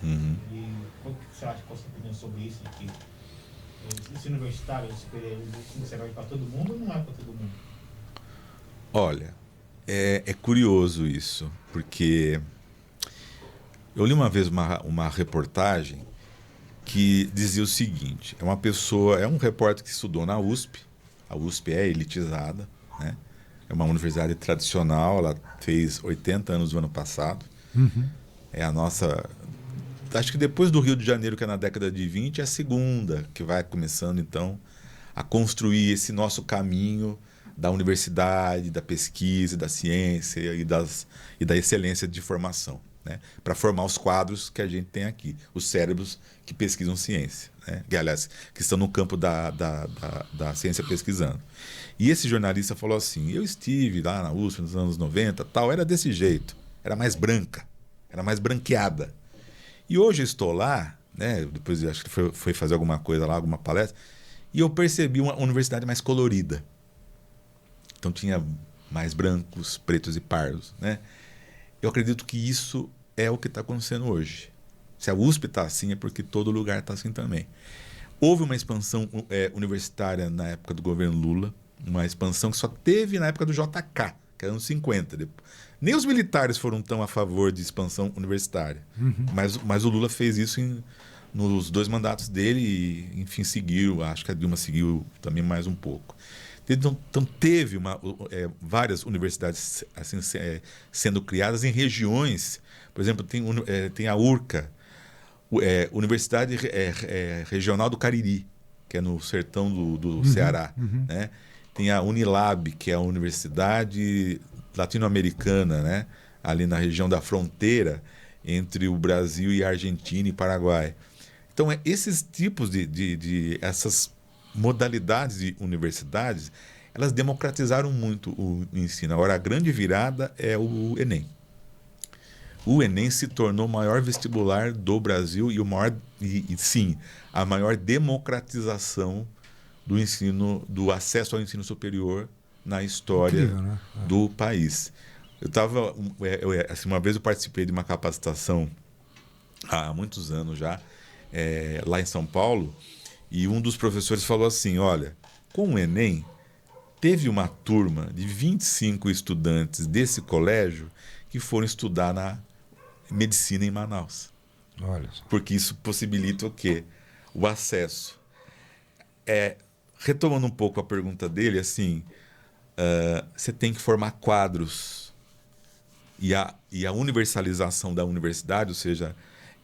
E qual que você acha, qual a sua opinião sobre isso? Que o ensino universitário, o ensino serve para todo mundo ou não é para todo mundo? Olha, é curioso isso, porque eu li uma vez uma reportagem que dizia o seguinte: é um repórter que estudou na USP. A USP é elitizada, né? É uma universidade tradicional, ela fez 80 anos no ano passado. É a nossa... Acho que depois do Rio de Janeiro, que é na década de 20, é a segunda que vai começando, então, a construir esse nosso caminho da universidade, da pesquisa, da ciência e da excelência de formação. Né, para formar os quadros que a gente tem aqui, os cérebros que pesquisam ciência, né, que, aliás, que estão no campo da ciência pesquisando. E esse jornalista falou assim: eu estive lá na USP nos anos 90, tal, era desse jeito, era mais branca, era mais branqueada. E hoje eu estou lá, né, depois acho que foi fazer alguma coisa lá, alguma palestra, e eu percebi uma universidade mais colorida. Então tinha mais brancos, pretos e pardos, né? Eu acredito que isso é o que está acontecendo hoje. Se a USP está assim, é porque todo lugar está assim também. Houve uma expansão universitária na época do governo Lula, uma expansão que só teve na época do JK, que era anos 50. Nem os militares foram tão a favor de expansão universitária. Mas o Lula fez isso nos 2 mandatos dele e, enfim, seguiu. Acho que a Dilma seguiu também mais um pouco. Então teve várias universidades assim, sendo criadas em regiões. Por exemplo, tem a URCA, Universidade Regional do Cariri, que é no sertão do Ceará. Né? Tem a Unilab, que é a Universidade Latino-Americana, né? Ali na região da fronteira entre o Brasil e a Argentina e Paraguai. Então, esses tipos essas modalidades de universidades, elas democratizaram muito o ensino. Agora, a grande virada é o Enem. O Enem se tornou o maior vestibular do Brasil e sim, a maior democratização do ensino, do acesso ao ensino superior na história Incrível, né? do país. Assim, uma vez eu participei de uma capacitação há muitos anos já, lá em São Paulo, e um dos professores falou assim, olha, com o Enem, teve uma turma de 25 estudantes desse colégio que foram estudar na medicina em Manaus. Olha só. Porque isso possibilita o quê? O acesso. Retomando um pouco a pergunta dele, assim, você tem que formar quadros. E a universalização da universidade, ou seja,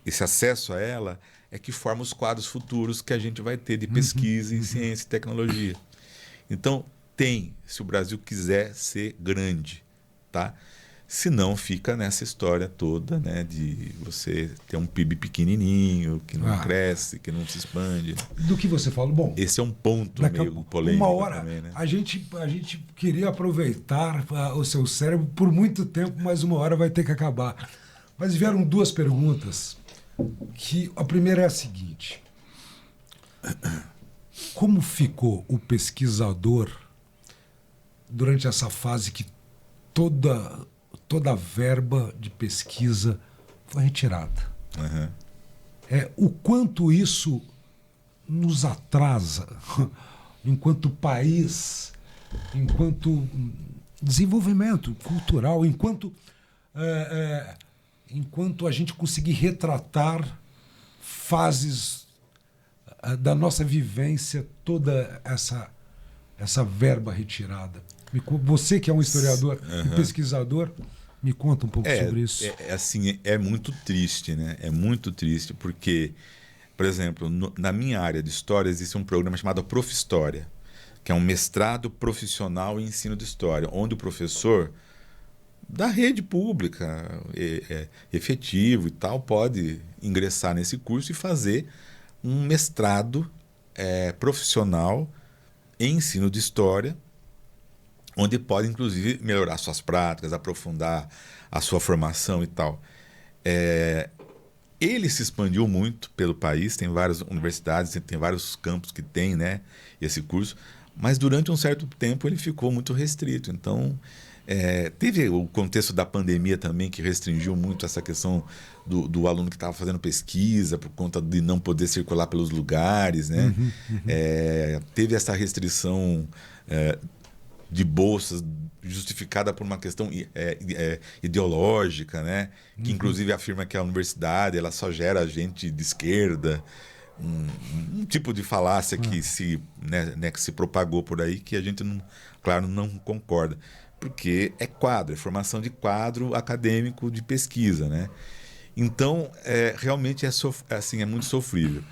esse acesso a ela, é que forma os quadros futuros que a gente vai ter de pesquisa em ciência e tecnologia. Então, se o Brasil quiser ser grande, tá? Se não, fica nessa história toda, né, de você ter um PIB pequenininho, que não cresce, que não se expande. Do que você fala, bom... Esse é um ponto meio polêmico. Uma hora, também, né? a gente queria aproveitar o seu cérebro por muito tempo, mas uma hora vai ter que acabar. Mas vieram 2 perguntas, que a primeira é a seguinte. Como ficou o pesquisador durante essa fase que toda a verba de pesquisa foi retirada? O quanto isso nos atrasa enquanto país, enquanto desenvolvimento cultural, enquanto a gente conseguir retratar fases da nossa vivência, toda essa verba retirada. Você que é um historiador e pesquisador, me conta um pouco sobre isso. Assim, é muito triste, né? É muito triste porque, por exemplo, na minha área de história existe um programa chamado Profhistória, que é um mestrado profissional em ensino de história, onde o professor da rede pública, efetivo e tal, pode ingressar nesse curso e fazer um mestrado profissional em ensino de história, onde pode, inclusive, melhorar suas práticas, aprofundar a sua formação e tal. Ele se expandiu muito pelo país, tem várias universidades, tem vários campos que tem, né, esse curso, mas durante um certo tempo ele ficou muito restrito. Então, teve o contexto da pandemia também, que restringiu muito essa questão do aluno que estava fazendo pesquisa por conta de não poder circular pelos lugares, né? Teve essa restrição de bolsas justificada por uma questão ideológica, né? Que inclusive afirma que a universidade ela só gera gente de esquerda, um tipo de falácia que se propagou por aí, que a gente não concorda, porque é formação de quadro acadêmico de pesquisa, né? Então realmente é muito sofrível.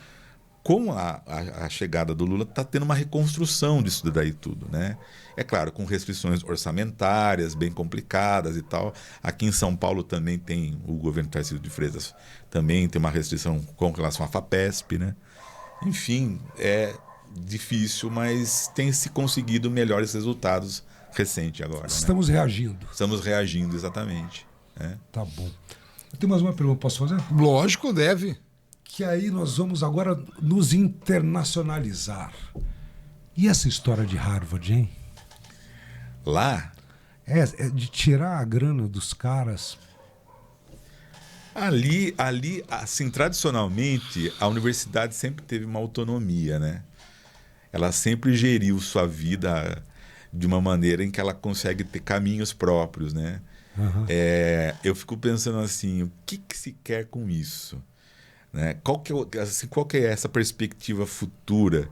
Com a chegada do Lula, está tendo uma reconstrução disso daí tudo, né? É claro, com restrições orçamentárias bem complicadas e tal. Aqui em São Paulo também tem, o governo Tarcísio de Freitas também tem uma restrição com relação à FAPESP, né? Enfim, é difícil, mas tem se conseguido melhores resultados recente agora. Estamos reagindo. Estamos reagindo, exatamente. Tá bom. Eu tenho mais uma pergunta, posso fazer? Lógico, deve. Que aí nós vamos agora nos internacionalizar. E essa história de Harvard, hein? Lá? É de tirar a grana dos caras. Ali, assim, tradicionalmente, a universidade sempre teve uma autonomia, né? Ela sempre geriu sua vida de uma maneira em que ela consegue ter caminhos próprios, né? Eu fico pensando assim, o que se quer com isso? Né? Qual que é essa perspectiva futura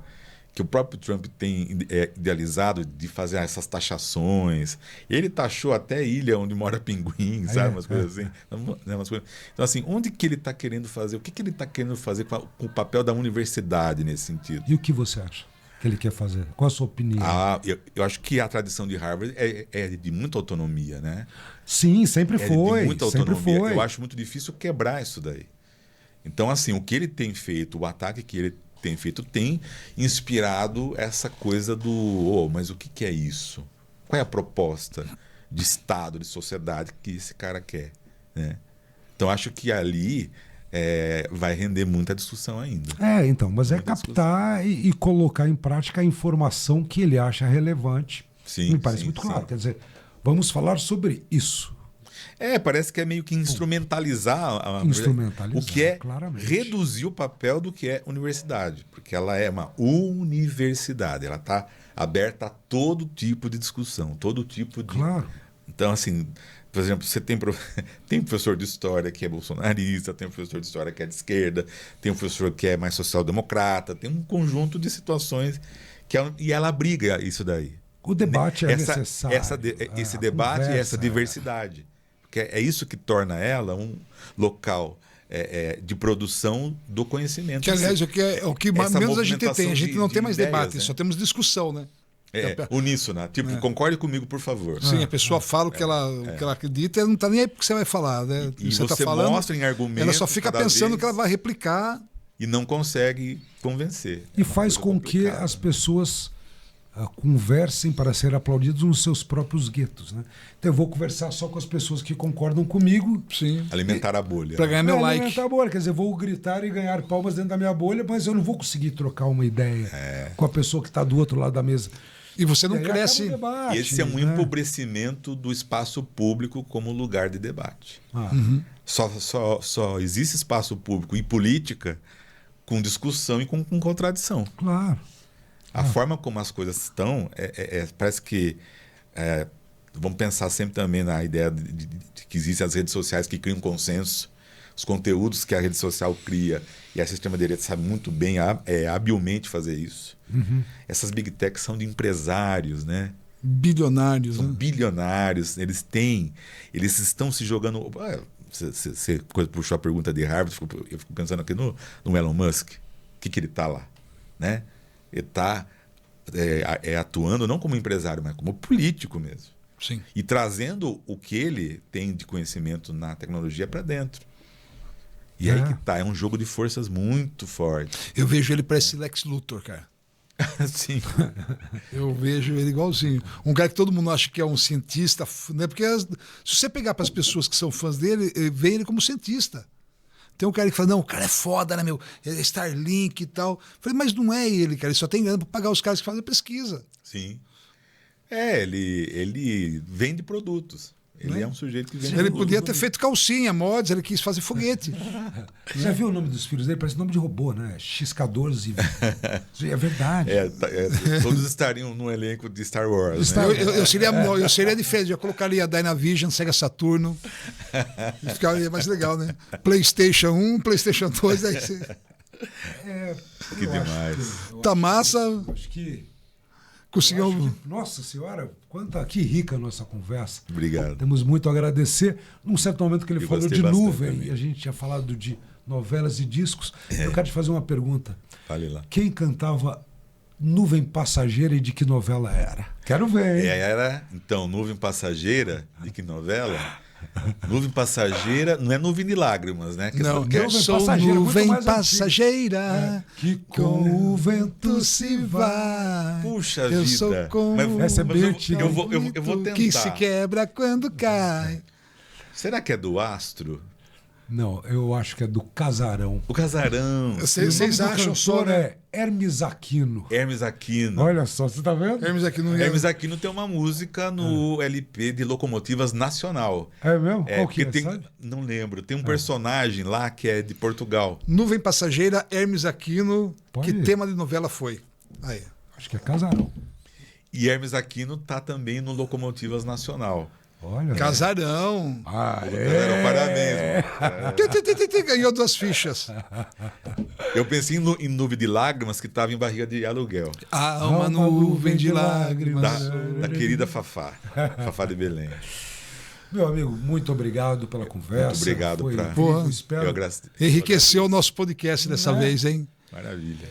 que o próprio Trump tem idealizado de fazer essas taxações? Ele taxou até ilha onde mora pinguim, sabe? Umas coisas assim. Então, assim, onde que ele está querendo fazer? O que ele está querendo fazer com o papel da universidade nesse sentido? E o que você acha que ele quer fazer? Qual a sua opinião? Eu acho que a tradição de Harvard é de muita autonomia, né? Sim, sempre foi. De muita autonomia. Sempre foi. Eu acho muito difícil quebrar isso daí. Então, assim, o que ele tem feito, o ataque que ele tem feito, tem inspirado essa coisa do... mas o que é isso? Qual é a proposta de Estado, de sociedade que esse cara quer? Né? Então, acho que ali vai render muita discussão ainda. Então, mas é captar e colocar em prática a informação que ele acha relevante. Sim, me parece muito claro. Quer dizer, vamos falar sobre isso. Parece que é meio que instrumentalizar o que é claramente. Reduzir o papel do que é universidade, porque ela é uma universidade, ela está aberta a todo tipo de discussão, todo tipo de... Claro. Então, assim, por exemplo, você tem professor de história que é bolsonarista, tem professor de história que é de esquerda, tem um professor que é mais social-democrata, tem um conjunto de situações e ela abriga isso daí. O debate é necessário. Esse debate e essa diversidade. É isso que torna ela um local de produção do conhecimento. Que, aliás, o que menos a gente tem. A gente não tem mais debate, só temos discussão, né? Uníssona. Tipo, concorde comigo, por favor. Sim, a pessoa fala o que ela acredita e não está nem aí porque você vai falar. Né? E você tá falando, mostra em argumentos. Ela só fica pensando que ela vai replicar. E não consegue convencer. E faz com que as pessoas conversem para ser aplaudidos nos seus próprios guetos, né? Então eu vou conversar só com as pessoas que concordam comigo. Sim. Alimentar a bolha. Para ganhar meu like. Alimentar a bolha, quer dizer, eu vou gritar e ganhar palmas dentro da minha bolha, mas eu não vou conseguir trocar uma ideia com a pessoa que está do outro lado da mesa. E você não cresce. Debate, esse é um empobrecimento do espaço público como lugar de debate. Só existe espaço público e política com discussão e com contradição. Claro. A forma como as coisas estão, parece que... vamos pensar sempre também na ideia de que existem as redes sociais que criam consenso, os conteúdos que a rede social cria, e a sistema direito sabe muito bem, habilmente fazer isso. Essas big techs são de empresários, né? Bilionários. São bilionários, eles estão se jogando... Você puxou a pergunta de Harvard, eu fico pensando aqui no Elon Musk, o que ele está lá, né? Ele está atuando não como empresário, mas como político mesmo. Sim. E trazendo o que ele tem de conhecimento na tecnologia para dentro. E aí que tá, é um jogo de forças muito forte. Eu vejo ele para esse Lex Luthor, cara. Sim. Eu vejo ele igualzinho. Um cara que todo mundo acha que é um cientista, né? Porque se você pegar para as pessoas que são fãs dele, vê ele como cientista. Tem um cara que fala, não, o cara é foda, né, meu? É Starlink e tal. Eu falei, mas não é ele, cara. Ele só tem grana para pagar os caras que fazem pesquisa. Sim. Ele vende produtos. Ele é um sujeito que vende Ele produtos. podia ter feito calcinha, mods, ele quis fazer foguete. Já viu o nome dos filhos dele? Parece nome de robô, né? X14. É verdade. Todos estariam no elenco de Star Wars. Né? Eu seria diferente. Eu colocaria a Dynavision, Sega Saturno. Ficaria mais legal, né? PlayStation 1, PlayStation 2. Aí você... Que demais. Tá massa. Acho que... Conseguiu... Nossa Senhora, que rica a nossa conversa. Obrigado. Temos muito a agradecer. Num certo momento que ele falou de nuvem, também. e a gente tinha falado de novelas e discos, eu quero te fazer uma pergunta. Fale lá. Quem cantava Nuvem Passageira e de que novela era? Quero ver, hein? Então, Nuvem Passageira, de que novela? Nuvem Passageira, não é nuvem de lágrimas, né? Não, eu sou nuvem passageira que com o vento se vai. Puxa vida. Sou como essa é bem eu vou tentar. Que se quebra quando cai. Será que é do Astro? Não, eu acho que é do Casarão. O Casarão. Vocês acham só, né? Hermes Aquino. Hermes Aquino. Olha só, você tá vendo? Hermes Aquino tem uma música no LP de Locomotivas Nacional. É mesmo? Qual que é? Sabe? Não lembro. Tem um personagem lá que é de Portugal. Nuvem Passageira, Hermes Aquino. Que tema de novela foi? Acho que é Casarão. E Hermes Aquino tá também no Locomotivas Nacional. Olha. Casarão. Era parabéns. Ganhou 2 fichas. Eu pensei em nuvem de lágrimas que estava em barriga de aluguel. Ah, uma nuvem de lágrimas. Da querida Fafá. Fafá de Belém. Meu amigo, muito obrigado pela conversa. Muito obrigado. Foi Pra... incrível, espero... Enriqueceu o nosso podcast dessa vez, hein? Maravilha.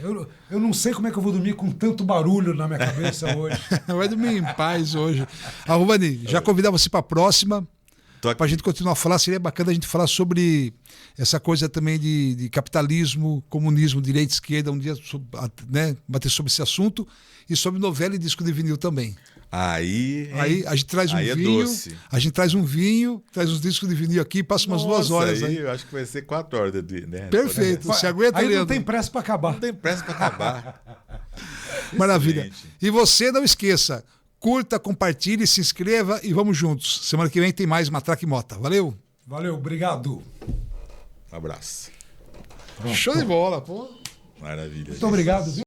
Eu não sei como é que eu vou dormir com tanto barulho na minha cabeça hoje. Vai dormir em paz hoje. Rubani, já convidar você para a próxima. Para a gente continuar a falar, seria bacana a gente falar sobre essa coisa também de capitalismo, comunismo, direita e esquerda, um dia, né, bater sobre esse assunto, e sobre novela e disco de vinil também. Aí a gente traz um aí vinho, é doce. a gente traz um vinho, traz os discos de vinil aqui e passa umas 2 horas. Aí eu acho que vai ser 4 horas. Né? Perfeito, você aguenta, aí Leandro? não tem pressa para acabar. Não tem pressa para acabar. Maravilha. Excelente. E você não esqueça, curta, compartilhe, se inscreva e vamos juntos. Semana que vem tem mais Matraque Mota. Valeu? Valeu, obrigado. Um abraço. Show de bola, pô. Maravilha. Muito obrigado.